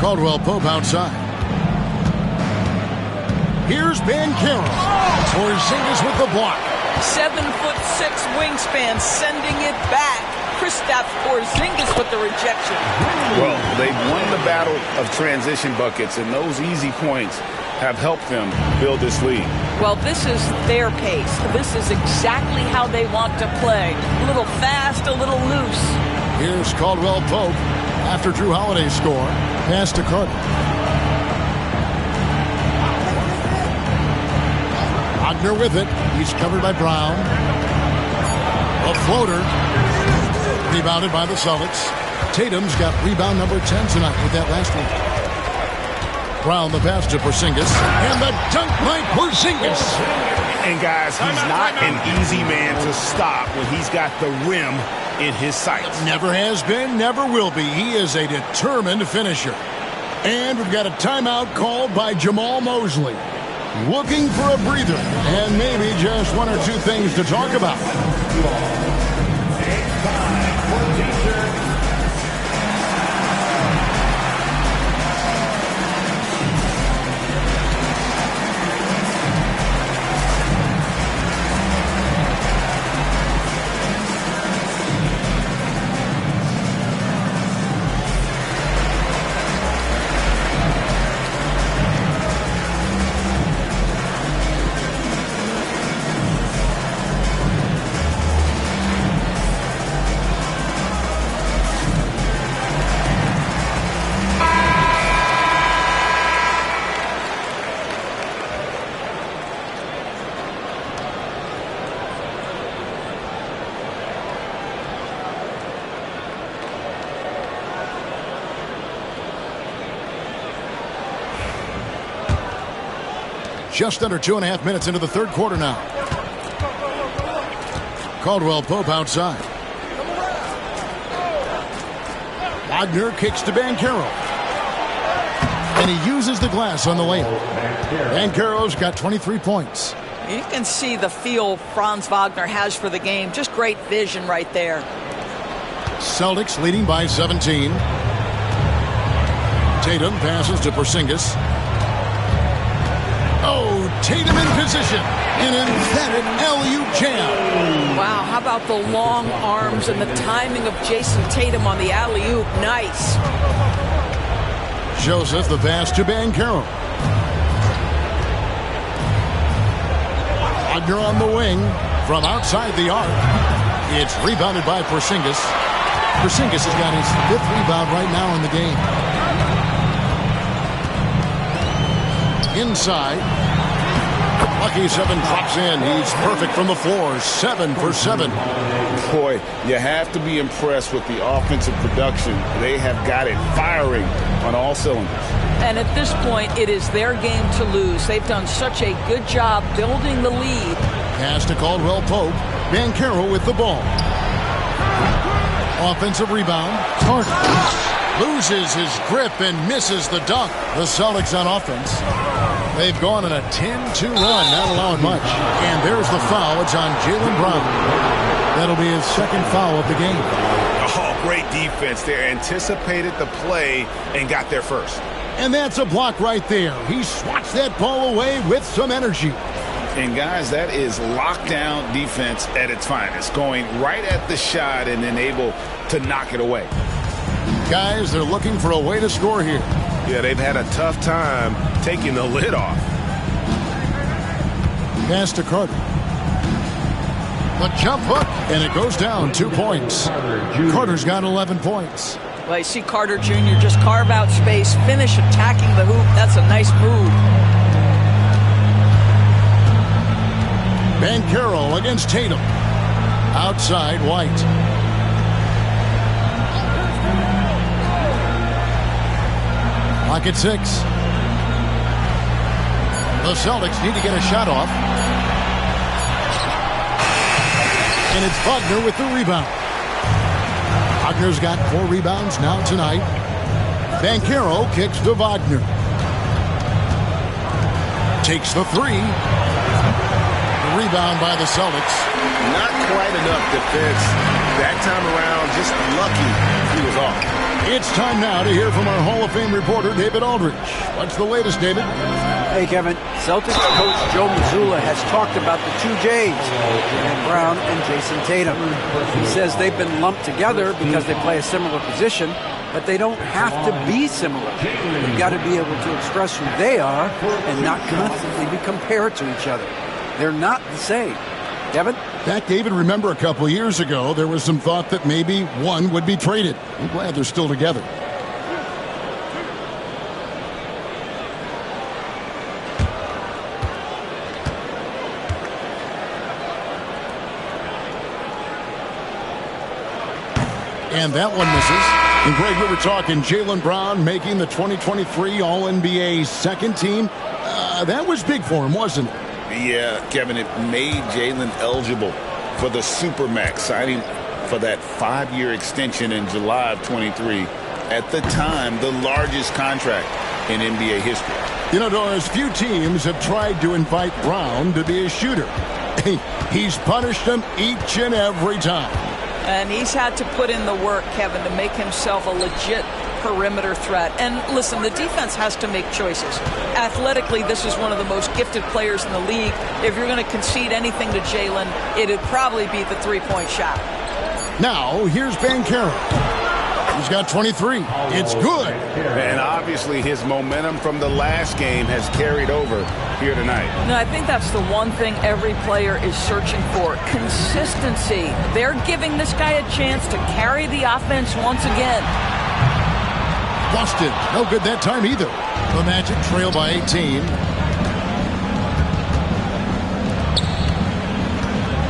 A: Caldwell Pope outside. Here's Banchero. Porzingis with the block.
B: 7'6" wingspan, sending it back. Kristaps Porzingis with the rejection.
C: Well, they've won the battle of transition buckets, and those easy points have helped them build this lead.
B: Well, this is their pace. This is exactly how they want to play. A little fast, a little loose.
A: Here's Caldwell Pope after Drew Holiday's score. Pass to Carter. Wagner with it. He's covered by Brown. A floater. Rebounded by the Celtics. Tatum's got rebound number 10 tonight with that last one. Brown the pass to Porzingis. And the dunk by Porzingis.
F: And guys, he's not an easy man to stop when he's got the rim in his sights.
A: Never has been, never will be. He is a determined finisher. And we've got a timeout called by Jamal Mosley. Looking for a breather and maybe just one or two things to talk about. Just under 2.5 minutes into the third quarter now. Caldwell Pope outside. Wagner kicks to Banchero. And he uses the glass on the layup. Banchero's got 23 points.
B: You can see the feel Franz Wagner has for the game. Just great vision right there.
A: Celtics leading by 17. Tatum passes to Porzingis. Oh, Tatum in position. An emphatic alley-oop jam.
B: Wow, how about the long arms and the timing of Jason Tatum on the alley-oop? Nice.
A: Joseph the pass to Banchero. Wagner on the wing from outside the arc. It's rebounded by Porzingis. Porzingis has got his 5th rebound right now in the game. Inside. Lucky 7 drops in. He's perfect from the floor. 7 for 7.
C: Boy, you have to be impressed with the offensive production. They have got it firing on all cylinders.
B: And at this point, it is their game to lose. They've done such a good job building the lead.
A: Pass to Caldwell Pope. Banchero with the ball. Offensive rebound. Carter loses his grip and misses the dunk. The Celtics on offense. They've gone on a 10-2 run, not allowing much. And there's the foul. It's on Jaylen Brown. That'll be his 2nd foul of the game.
F: Oh, great defense there. Anticipated the play and got there first.
A: And that's a block right there. He swats that ball away with some energy.
C: And guys, that is lockdown defense at its finest. Going right at the shot and then able to knock it away.
A: Guys, they're looking for a way to score here.
F: Yeah, they've had a tough time taking the lid off.
A: Pass to Carter. The jump hook, and it goes down 2 points. Carter's got 11 points.
B: Well, you see Carter Jr. just carve out space, finish attacking the hoop. That's a nice move.
A: Banchero against Tatum. Outside, White. Clock at 6. The Celtics need to get a shot off. And it's Wagner with the rebound. Wagner's got 4 rebounds now tonight. Banchero kicks to Wagner. Takes the 3. The rebound by the Celtics.
C: Not quite enough defense. That time around, just lucky he was off.
A: It's time now to hear from our Hall of Fame reporter, David Aldridge. What's the latest, David?
E: Hey, Kevin. Celtics coach Joe Mazzulla has talked about the 2 J's, Jaylen Brown and Jason Tatum. He says they've been lumped together because they play a similar position, but they don't have to be similar. They've got to be able to express who they are and not constantly be compared to each other. They're not the same. Kevin?
A: Back, David, remember a couple years ago, there was some thought that maybe one would be traded. I'm glad they're still together. And that one misses. And Greg, we were talking Jaylen Brown making the 2023 All-NBA second team. That was big for him, wasn't it?
C: Yeah, Kevin, it made Jalen eligible for the Supermax, signing for that 5-year extension in July of 23. At the time, the largest contract in NBA history.
A: You know, Doris, few teams have tried to invite Brown to be a shooter. He's punished them each and every time.
B: And he's had to put in the work, Kevin, to make himself a legit perimeter threat. And listen, the defense has to make choices. Athletically, this is one of the most gifted players in the league. If you're going to concede anything to Jalen, it'd probably be the three-point shot.
A: Now, here's Banchero. He's got 23. It's good.
F: And obviously his momentum from the last game has carried over here tonight.
B: No, I think that's the one thing every player is searching for. Consistency. They're giving this guy a chance to carry the offense once again.
A: Busted. No good that time either. The Magic trail by 18.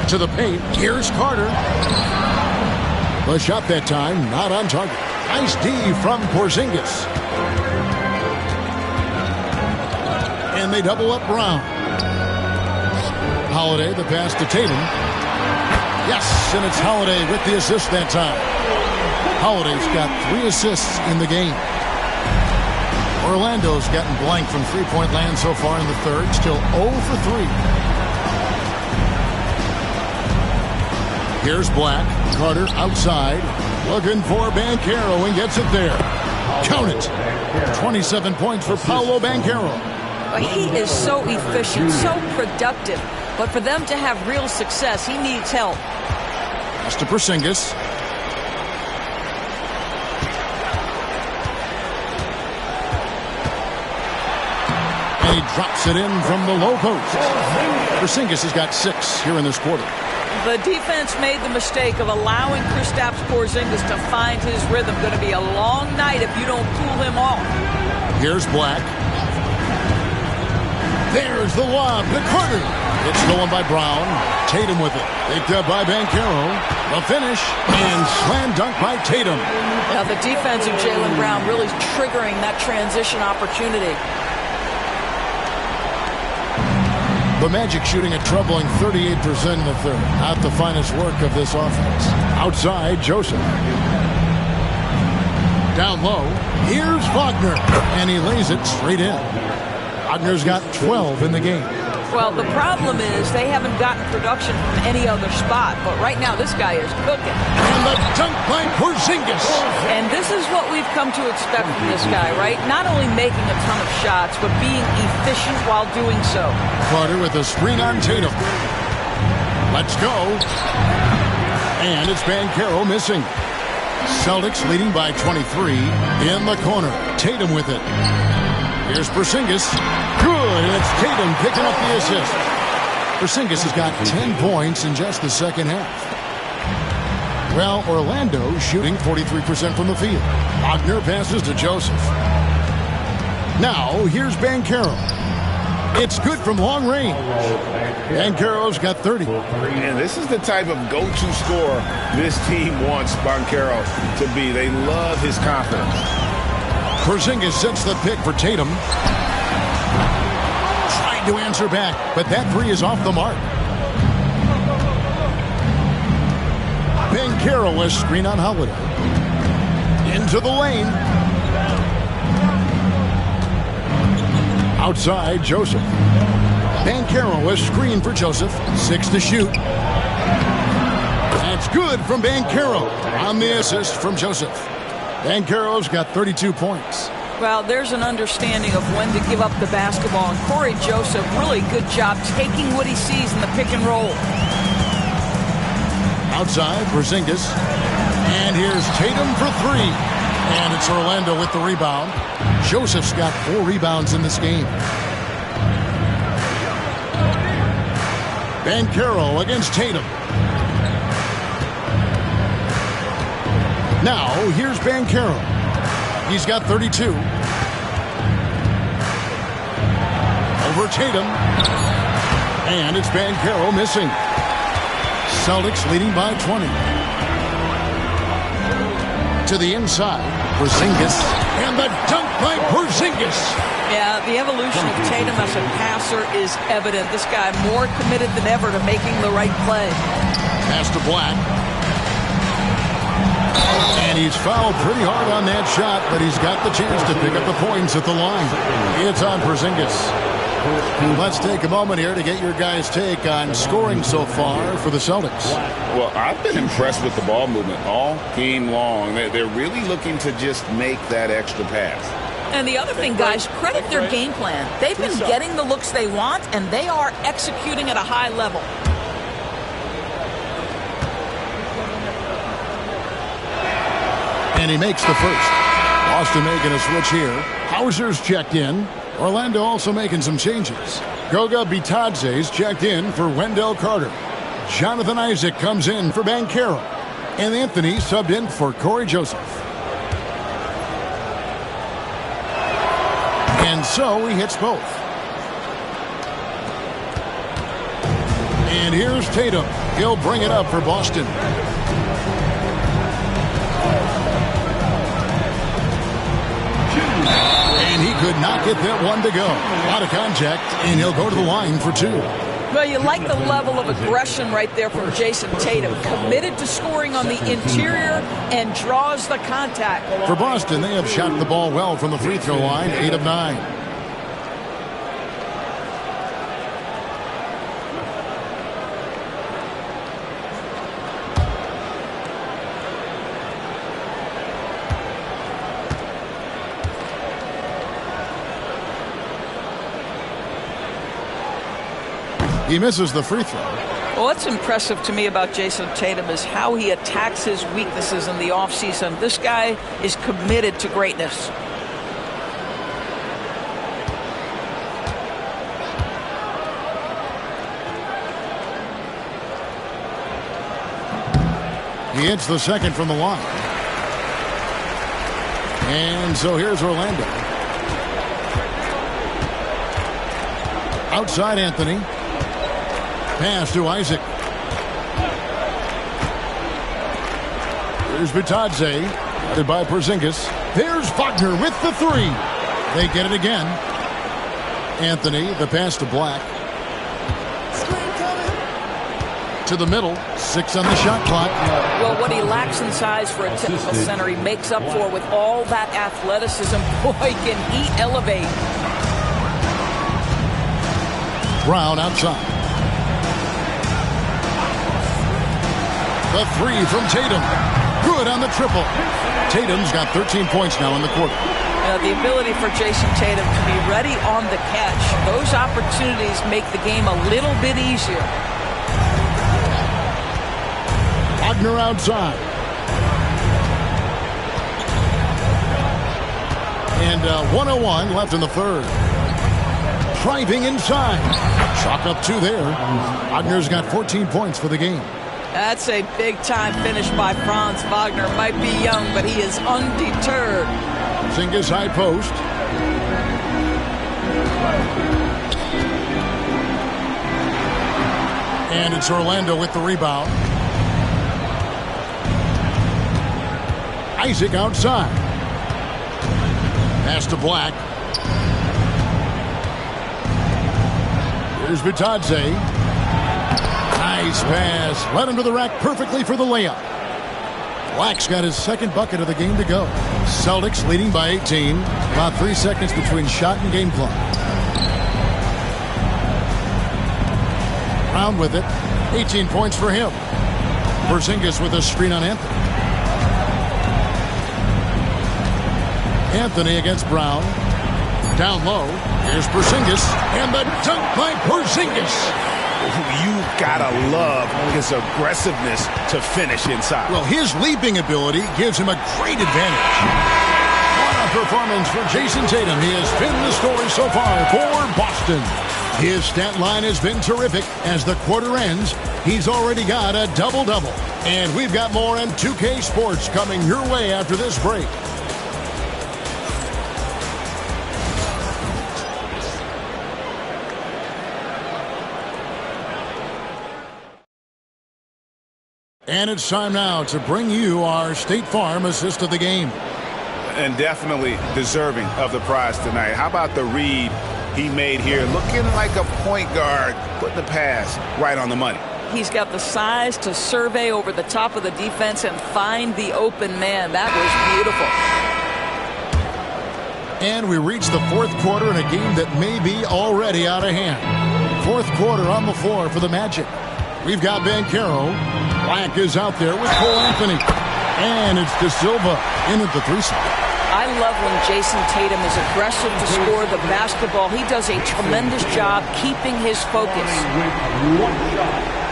A: To the paint. Here's Carter. The shot that time, not on target. Nice D from Porzingis. And they double up Brown. Holiday, the pass to Tatum. Yes, and it's Holiday with the assist that time. Holiday's got 3 assists in the game. Orlando's gotten blank from three-point land so far in the third. Still 0 for 3. Here's Black. Carter outside. Looking for Banchero and gets it there. Count it. 27 points for Paolo Banchero.
B: He is so efficient, so productive. But for them to have real success, he needs help.
A: Pass to Porzingis. And he drops it in from the low post. Porzingis has got 6 here in this quarter.
B: The defense made the mistake of allowing Kristaps Porzingis to find his rhythm. Going to be a long night if you don't cool him off.
A: Here's Black. There's the lob to Carter. It's stolen by Brown. Tatum with it. Picked up by Banchero. The finish and slam dunk by Tatum.
B: Now the defense of Jalen Brown really triggering that transition opportunity.
A: The Magic shooting a troubling 38% in the third. Not the finest work of this offense. Outside, Joseph. Down low, here's Wagner. And he lays it straight in. Wagner's got 12 in the game.
B: Well, the problem is they haven't gotten production from any other spot. But right now, this guy is cooking.
A: And the dunk by Porzingis.
B: And this is what we've come to expect from this guy, right? Not only making a ton of shots, but being efficient while doing so.
A: Carter with a screen on Tatum. Let's go. And it's Banchero missing. Celtics leading by 23 in the corner. Tatum with it. Here's Porzingis. Good, and it's Tatum picking up the assist. Porzingis has got 10 points in just the second half. Well, Orlando shooting 43% from the field. Wagner passes to Joseph. Now, here's Banchero. It's good from long range. Banchero's got 30.
F: And this is the type of go-to scorer this team wants Banchero to be. They love his confidence.
A: Porzingis sets the pick for Tatum. Trying to answer back, but that 3 is off the mark. Banchero with screen on Holiday. Into the lane. Outside, Joseph. Banchero with screen for Joseph. 6 to shoot. That's good from Banchero on the assist from Joseph. Banchero's got 32 points.
B: Well, there's an understanding of when to give up the basketball. And Corey Joseph, really good job taking what he sees in the pick and roll.
A: Outside, Porzingis. And here's Tatum for 3. And it's Orlando with the rebound. Joseph's got 4 rebounds in this game. Banchero against Tatum. Now, here's Banchero. He's got 32. Over Tatum. And it's Banchero missing. Celtics leading by 20. To the inside, Porzingis. And the dunk by Porzingis.
B: Yeah, the evolution of Tatum as a passer is evident. This guy more committed than ever to making the right play.
A: Pass to Black. And he's fouled pretty hard on that shot, but he's got the chance to pick up the points at the line. It's on Porzingis. Let's take a moment here to get your guys' take on scoring so far for the Celtics.
C: Well, I've been impressed with the ball movement all game long. They're really looking to just make that extra pass.
I: And the other thing, guys, credit their game plan. They've been getting the looks they want, and they are executing at a high level.
A: And he makes the first. Boston making a switch here. Hauser's checked in. Orlando also making some changes. Goga Bitadze's checked in for Wendell Carter. Jonathan Isaac comes in for Banchero. And Anthony subbed in for Corey Joseph. And so he hits both. And here's Tatum. He'll bring it up for Boston. And he could not get that one to go. Out of contact, and he'll go to the line for two.
B: Well, you like the level of aggression right there from Jason Tatum. Committed to scoring on the interior and draws the contact.
A: For Boston, they have shot the ball well from the free throw line, 8 of 9. He misses the free throw.
B: Well, what's impressive to me about Jason Tatum is how he attacks his weaknesses in the offseason. This guy is committed to greatness.
A: He hits the second from the line. And so here's Orlando. Outside Anthony. Pass to Isaac. Here's Bitadze. Guarded by Porzingis. There's Wagner with the three. They get it again. Anthony, the pass to Black. To the middle. 6 on the shot clock.
B: Well, what he lacks in size for a typical center, he makes up for with all that athleticism. Boy, can he elevate.
A: Brown outside. The three from Tatum. Good on the triple. Tatum's got 13 points now in the quarter.
B: The ability for Jason Tatum to be ready on the catch. Those opportunities make the game a little bit easier.
A: Wagner outside. And 1:01 left in the third. Driving inside. Chalk up 2 there. Wagner's got 14 points for the game.
B: That's a big-time finish by Franz Wagner. Might be young, but he is undeterred.
A: Porzingis high post. And it's Orlando with the rebound. Isaac outside. Pass to Black. Here's Bitadze. Nice pass. Led him to the rack perfectly for the layup. Black's got his second bucket of the game to go. Celtics leading by 18. About 3 seconds between shot and game clock. Brown with it. 18 points for him. Porzingis with a screen on Anthony. Anthony against Brown. Down low. Here's Porzingis. And the dunk by Porzingis.
F: You gotta love his aggressiveness to finish inside.
A: Well, his leaping ability gives him a great advantage. What a performance for Jason Tatum. He has been the story so far for Boston. His stat line has been terrific. As the quarter ends, he's already got a double-double. And we've got more M2K Sports coming your way after this break. And it's time now to bring you our State Farm assist of the game.
F: And definitely deserving of the prize tonight. How about the read he made here? Looking like a point guard, putting the pass right on the money.
I: He's got the size to survey over the top of the defense and find the open man. That was beautiful.
A: And we reach the fourth quarter in a game that may be already out of hand. Fourth quarter on the floor for the Magic. We've got Banchero. Black is out there with Cole Anthony. And it's De Silva in at the 3-spot.
B: I love when Jason Tatum is aggressive to score the basketball. He does a tremendous job keeping his focus.
D: With one shot.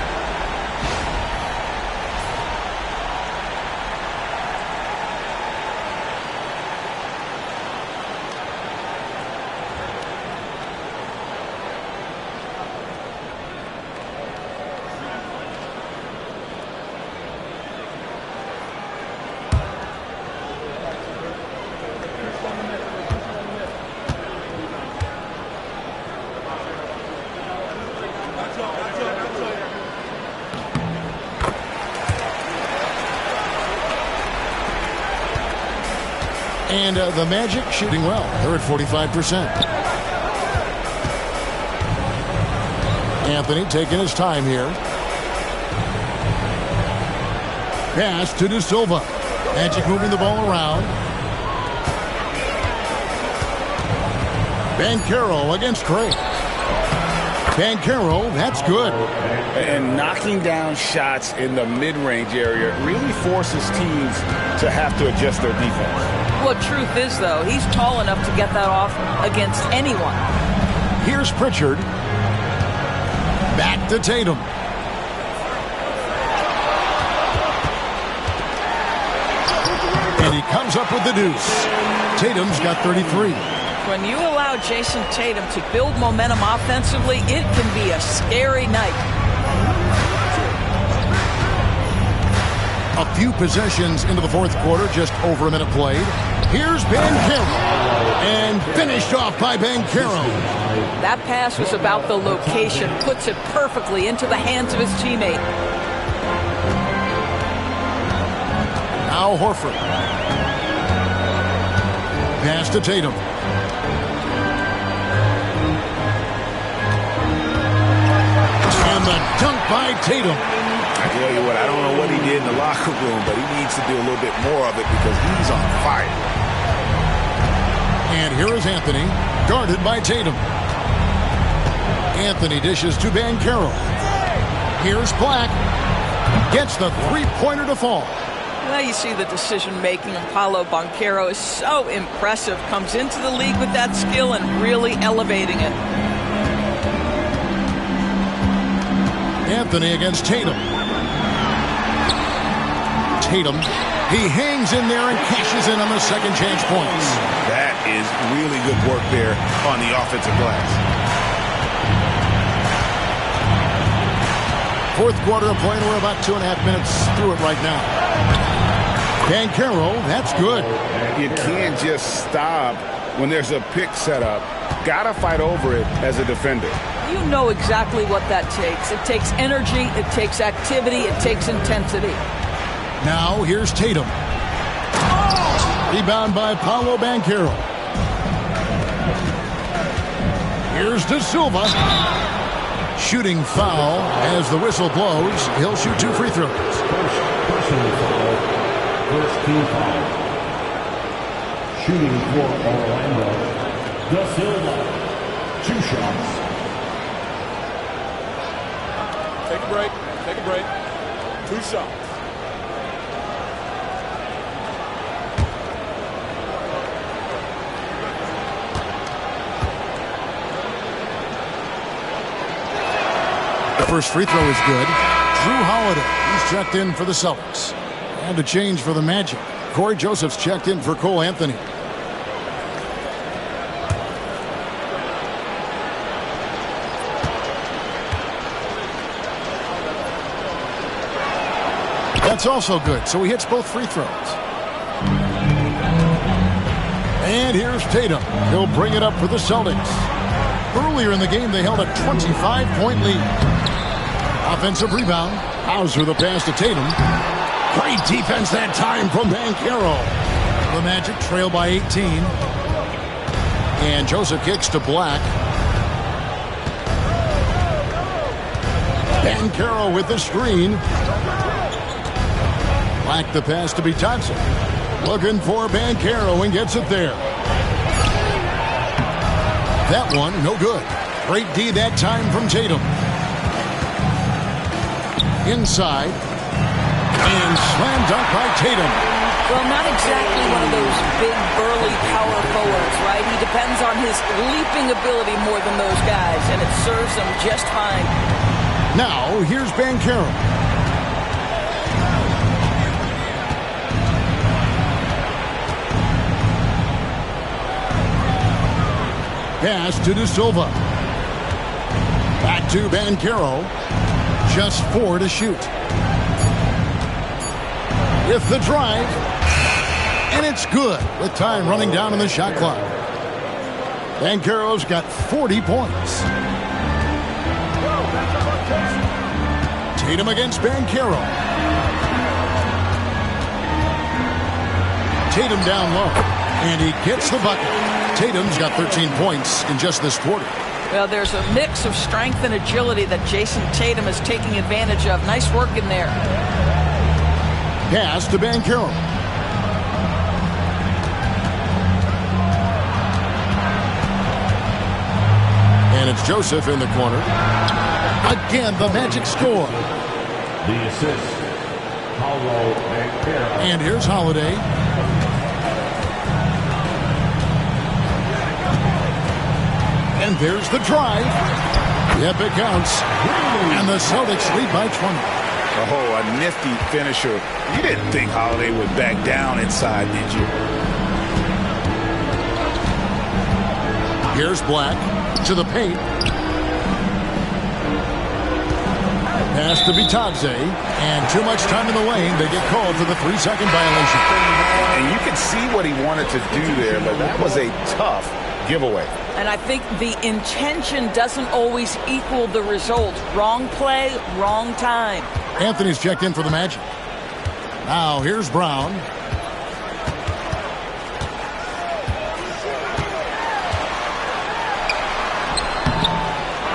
A: And the Magic shooting well. They're at 45%. Anthony taking his time here. Pass to De Silva. Magic moving the ball around. Banchero against Craig. Banchero, that's good.
C: And knocking down shots in the mid-range area really forces teams to have to adjust their defense.
I: Well, truth is, though, he's tall enough to get that off against anyone.
A: Here's Pritchard. Back to Tatum. And he comes up with the deuce. Tatum's got 33.
I: When you allow Jason Tatum to build momentum offensively, it can be a scary night.
A: A few possessions into the fourth quarter, just over a minute played. Here's Banchero. And finished off by Banchero.
I: That pass was about the location, puts it perfectly into the hands of his teammate.
A: Now Horford. Pass to Tatum. And the dunk by Tatum.
F: I tell you what, I don't know what he did in the locker room, but he needs to do a little bit more of it because he's on fire.
A: And here is Anthony, guarded by Tatum. Anthony dishes to Banchero. Here's Black. Gets the three-pointer to fall.
I: Well, you see the decision-making of Paolo Banchero is so impressive. Comes into the league with that skill and really elevating it.
A: Anthony against Tatum. Tatum, he hangs in there and cashes in on the second chance points.
F: That is really good work there on the offensive glass.
A: Fourth quarter of play, we're about 2.5 minutes through it right now. Banchero, that's good.
C: You can't just stop when there's a pick set up. Gotta fight over it as a defender.
I: You know exactly what that takes. It takes energy, it takes activity, it takes intensity.
A: Now here's Tatum. Rebound by Paolo Banchero. Here's De Silva. Shooting foul as the whistle blows. He'll shoot 2 free throws.
D: Personal foul. First team foul. Shooting for Orlando. De Silva. 2 shots.
H: Take a break. Take a break. 2 shots.
A: The first free throw is good. Drew Holiday, he's checked in for the Celtics. And a change for the Magic. Corey Joseph's checked in for Cole Anthony. That's also good, so he hits both free throws. And here's Tatum. He'll bring it up for the Celtics. Earlier in the game, they held a 25-point lead. Offensive rebound. Hauser the pass to Tatum. Great defense that time from Banchero. The Magic trail by 18. And Joseph kicks to Black. Banchero with the screen. Black the pass to Bitadze. Looking for Banchero and gets it there. That one, no good. Great D that time from Tatum. Inside. And slam dunk by Tatum.
B: Well, not exactly one of those big, burly power forwards, right? He depends on his leaping ability more than those guys, and it serves him just fine.
A: Now, here's Banchero. Pass to De Silva. Back to Banchero. Just 4 to shoot. With the drive. And it's good with time running down on the shot clock. Banchero's got 40 points. Tatum against Banchero. Tatum down low. And he gets the bucket. Tatum's got 13 points in just this quarter.
B: Well, there's a mix of strength and agility that Jason Tatum is taking advantage of. Nice work in there.
A: Pass to Banchero. And it's Joseph in the corner. Again, the Magic score.
D: The assist, Paolo Banchero.
A: And here's Holiday. And there's the drive. Yep, it counts. And the Celtics lead by 20.
F: Oh, a nifty finisher. You didn't think Holiday would back down inside, did you?
A: Here's Black to the paint. Pass to Bitadze. And too much time in the lane. They get called for the 3-second violation.
C: And you can see what he wanted to do there, but that was a tough giveaway.
B: And I think the intention doesn't always equal the result. Wrong play, wrong time.
A: Anthony's checked in for the Magic. Now here's Brown.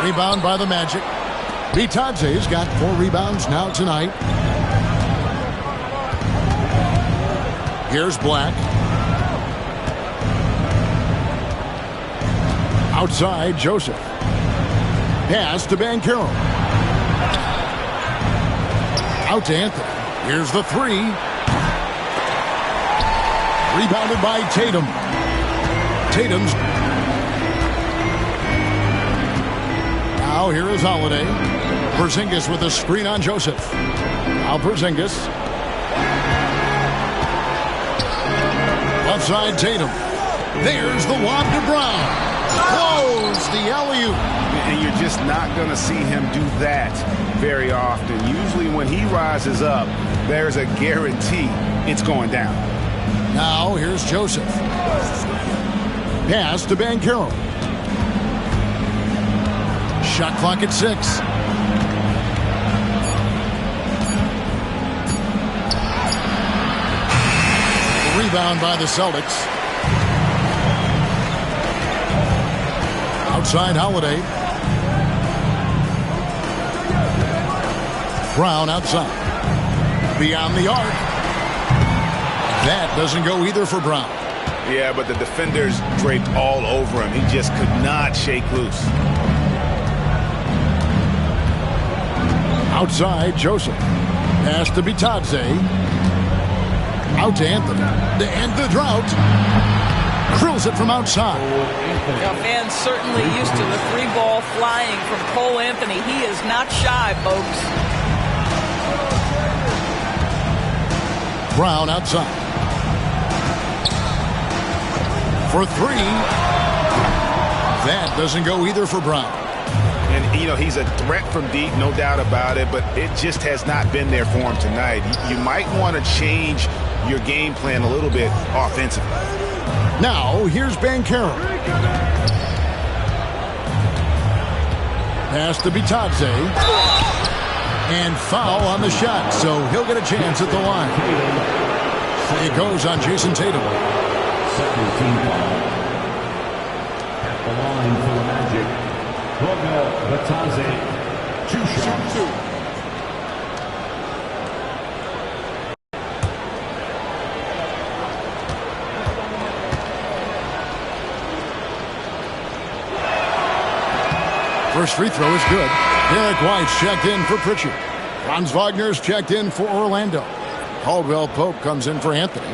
A: Rebound by the Magic. Bitadze's got 4 rebounds now tonight. Here's Black. Outside, Joseph. Pass to Banchero. Out to Anthony. Here's the 3. Rebounded by Tatum. Tatum's. Now here is Holiday. Porzingis with a screen on Joseph. Now Porzingis. Left side, Tatum. There's the lob to Brown. Close the alley-oop.
F: And you're just not going to see him do that very often. Usually when he rises up, there's a guarantee it's going down.
A: Now here's Joseph. Pass to Banchero. Shot clock at 6. Rebound by the Celtics. Outside Holiday. Brown outside. Beyond the arc. That doesn't go either for Brown.
F: Yeah, but the defenders draped all over him. He just could not shake loose.
A: Outside, Joseph. Pass to Bitadze. Out to Anthony. To end the drought. Drills it from outside.
B: Now, fans certainly used to the 3-ball flying from Cole Anthony. He is not shy, folks.
A: Brown outside. For 3. That doesn't go either for Brown.
F: And, you know, he's a threat from deep, no doubt about it, but it just has not been there for him tonight. You might want to change your game plan a little bit offensively.
A: Now, here's Banchero. Pass to Bitadze. And foul on the shot, so he'll get a chance at the line. It goes on Jason Tatum.
D: Second team foul. At the line for the Magic, Batadze, 2 shots.
A: First free throw is good. Derek White's checked in for Pritchard. Franz Wagner's checked in for Orlando. Caldwell Pope comes in for Anthony.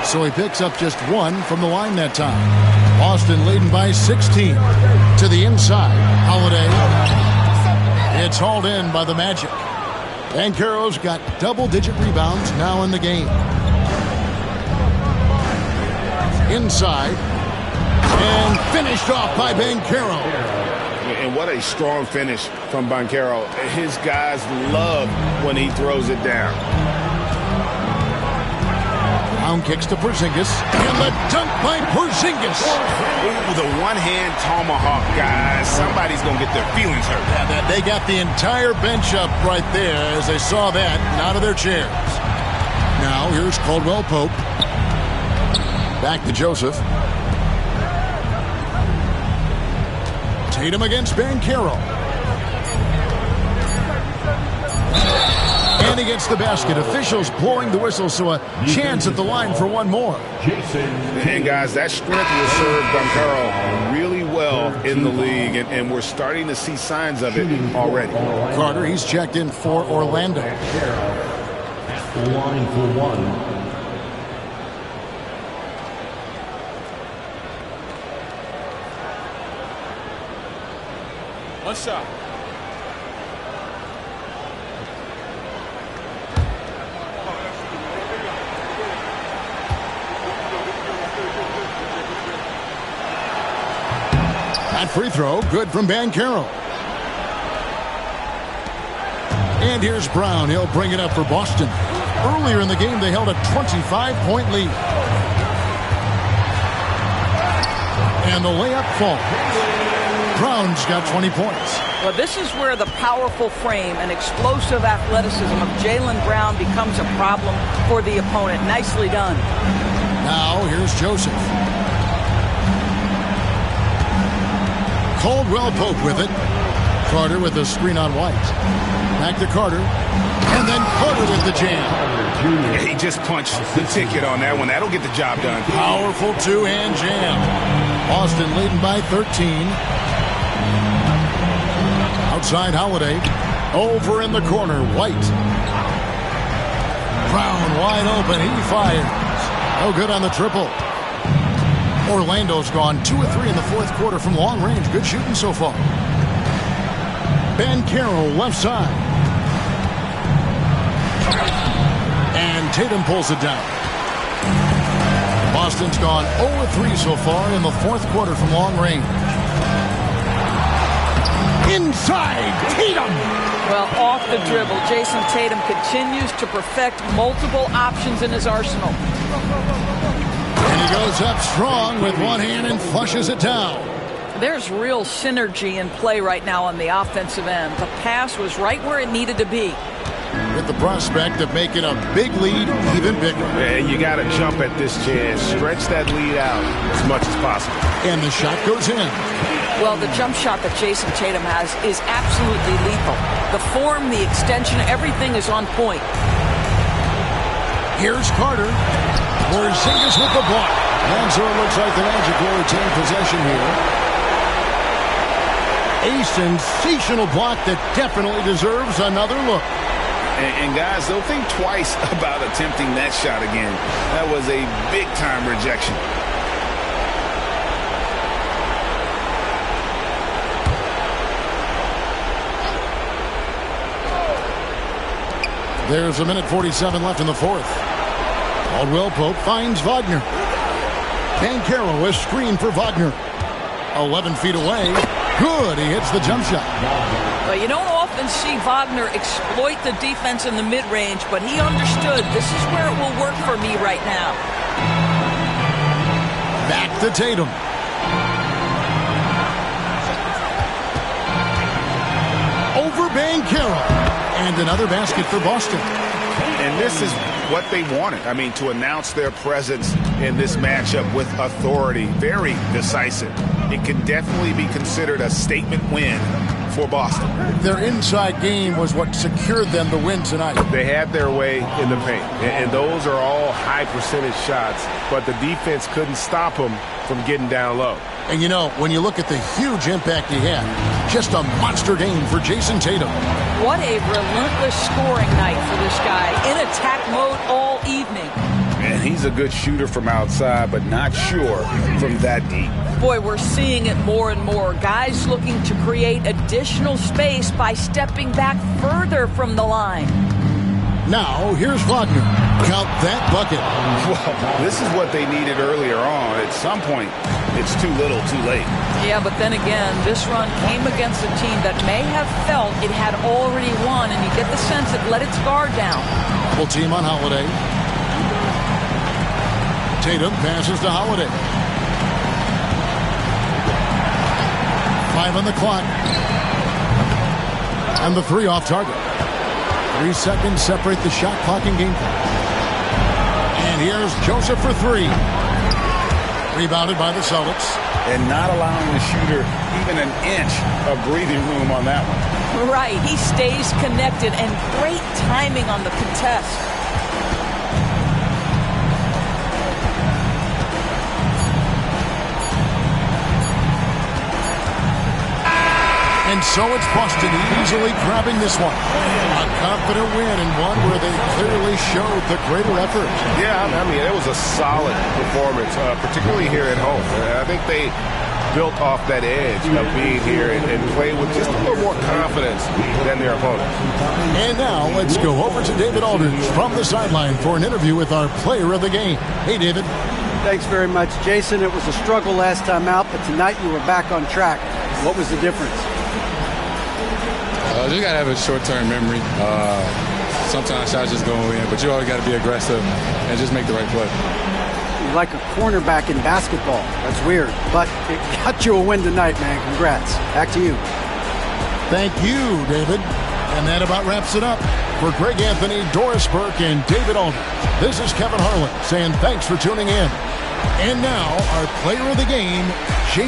A: So he picks up just 1 from the line that time. Boston leading by 16. To the inside. Holiday. It's hauled in by the Magic. Banchero's got double-digit rebounds now in the game. Inside. And finished off by Banchero.
F: And what a strong finish from Banchero. His guys love when he throws it down.
A: Brown kicks to Porzingis. And the dunk by Porzingis.
F: Ooh, the one-hand tomahawk, guys. Somebody's going to get their feelings hurt.
A: Yeah, they got the entire bench up right there as they saw that and out of their chairs. Now here's Caldwell Pope. Back to Joseph. Tatum against Banchero. And he gets the basket. Officials blowing the whistle, so a chance at the line for one more.
F: And guys, that strength will serve Banchero really well in the league, and we're starting to see signs of it already.
A: Carter, he's checked in for Orlando.
D: At the line for 1.
H: One shot.
A: That free throw, good from Banchero. And here's Brown. He'll bring it up for Boston. Earlier in the game, they held a 25-point lead. And the layup falls. Brown's got 20 points.
B: Well, this is where the powerful frame and explosive athleticism of Jaylen Brown becomes a problem for the opponent. Nicely done.
A: Now, here's Joseph. Caldwell Pope with it. Carter with the screen on White. Back to Carter. And then Carter with the jam.
F: He just punched the ticket on that one. That'll get the job done.
A: Powerful two-hand jam. Boston leading by 13. Outside Holiday. Over in the corner, White. Brown wide open. He fires. No good on the triple. Orlando's gone 2 of 3 in the fourth quarter from long range. Good shooting so far. Banchero left side. And Tatum pulls it down. Boston's gone 0 of 3 so far in the fourth quarter from long range. Inside, Tatum!
B: Well, off the dribble, Jason Tatum continues to perfect multiple options in his arsenal.
A: And he goes up strong with one hand and flushes it down.
B: There's real synergy in play right now on the offensive end. The pass was right where it needed to be.
A: With the prospect of making a big lead even bigger.
F: And you got to jump at this chance. Stretch that lead out as much as possible.
A: And the shot goes in.
B: Well, the jump shot that Jason Tatum has is absolutely lethal. The form, the extension, everything is on point.
A: Here's Carter. Porzingis with the block. And so it looks like the Magic will retain possession here. A sensational block that definitely deserves another look.
F: And guys, they'll think twice about attempting that shot again. That was a big-time rejection.
A: There's a minute 47 left in the fourth. Caldwell Pope finds Wagner. Banchero is screened for Wagner. 11 feet away. Good. He hits the jump shot.
B: Well, you don't often see Wagner exploit the defense in the mid-range, but he understood this is where it will work for me right now.
A: Back to Tatum. Over Banchero. And another basket for Boston.
F: And this is what they wanted. I mean, to announce their presence in this matchup with authority. Very decisive. It can definitely be considered a statement win for Boston.
A: Their inside game was what secured them the win tonight.
J: They had their way in the paint, and those are all high percentage shots, but the defense couldn't stop them from getting down low.
A: And you know, when you look at the huge impact he had, just a monster game for Jason Tatum.
B: What a relentless scoring night for this guy. In attack mode all evening.
F: And he's a good shooter from outside, but not sure from that deep.
B: Boy, we're seeing it more and more. Guys looking to create additional space by stepping back further from the line.
A: Now, here's Wagner. Count that bucket.
F: Well, this is what they needed earlier on. At some point, it's too little, too late.
B: Yeah, but then again, this run came against a team that may have felt it had already won, and you get the sense it let its guard down.
A: Full team on Holiday. Tatum passes to Holiday. 5 on the clock. And the 3 off target. 3 seconds separate the shot clock and game clock. And here's Joseph for 3. Rebounded by the Celtics.
C: And not allowing the shooter even an inch of breathing room on that one.
B: Right, he stays connected, and great timing on the contest.
A: And so it's Boston easily grabbing this one. A confident win, and one where they clearly showed the greater effort.
J: Yeah, I mean, it was a solid performance, particularly here at home. I think they built off that edge of being here and played with just a little more confidence than their opponents.
A: And now let's go over to David Aldridge from the sideline for an interview with our player of the game. Hey, David.
E: Thanks very much, Jason. It was a struggle last time out, but tonight you were back on track. What was the difference?
G: You got to have a short-term memory. Sometimes shots just go in, but you always got to be aggressive and just make the right play.
E: You're like a cornerback in basketball. That's weird, but it got you a win tonight, man. Congrats. Back to you.
A: Thank you, David. And that about wraps it up. For Greg Anthony, Doris Burke, and David Aldridge, this is Kevin Harlan saying thanks for tuning in. And now, our player of the game, Jason.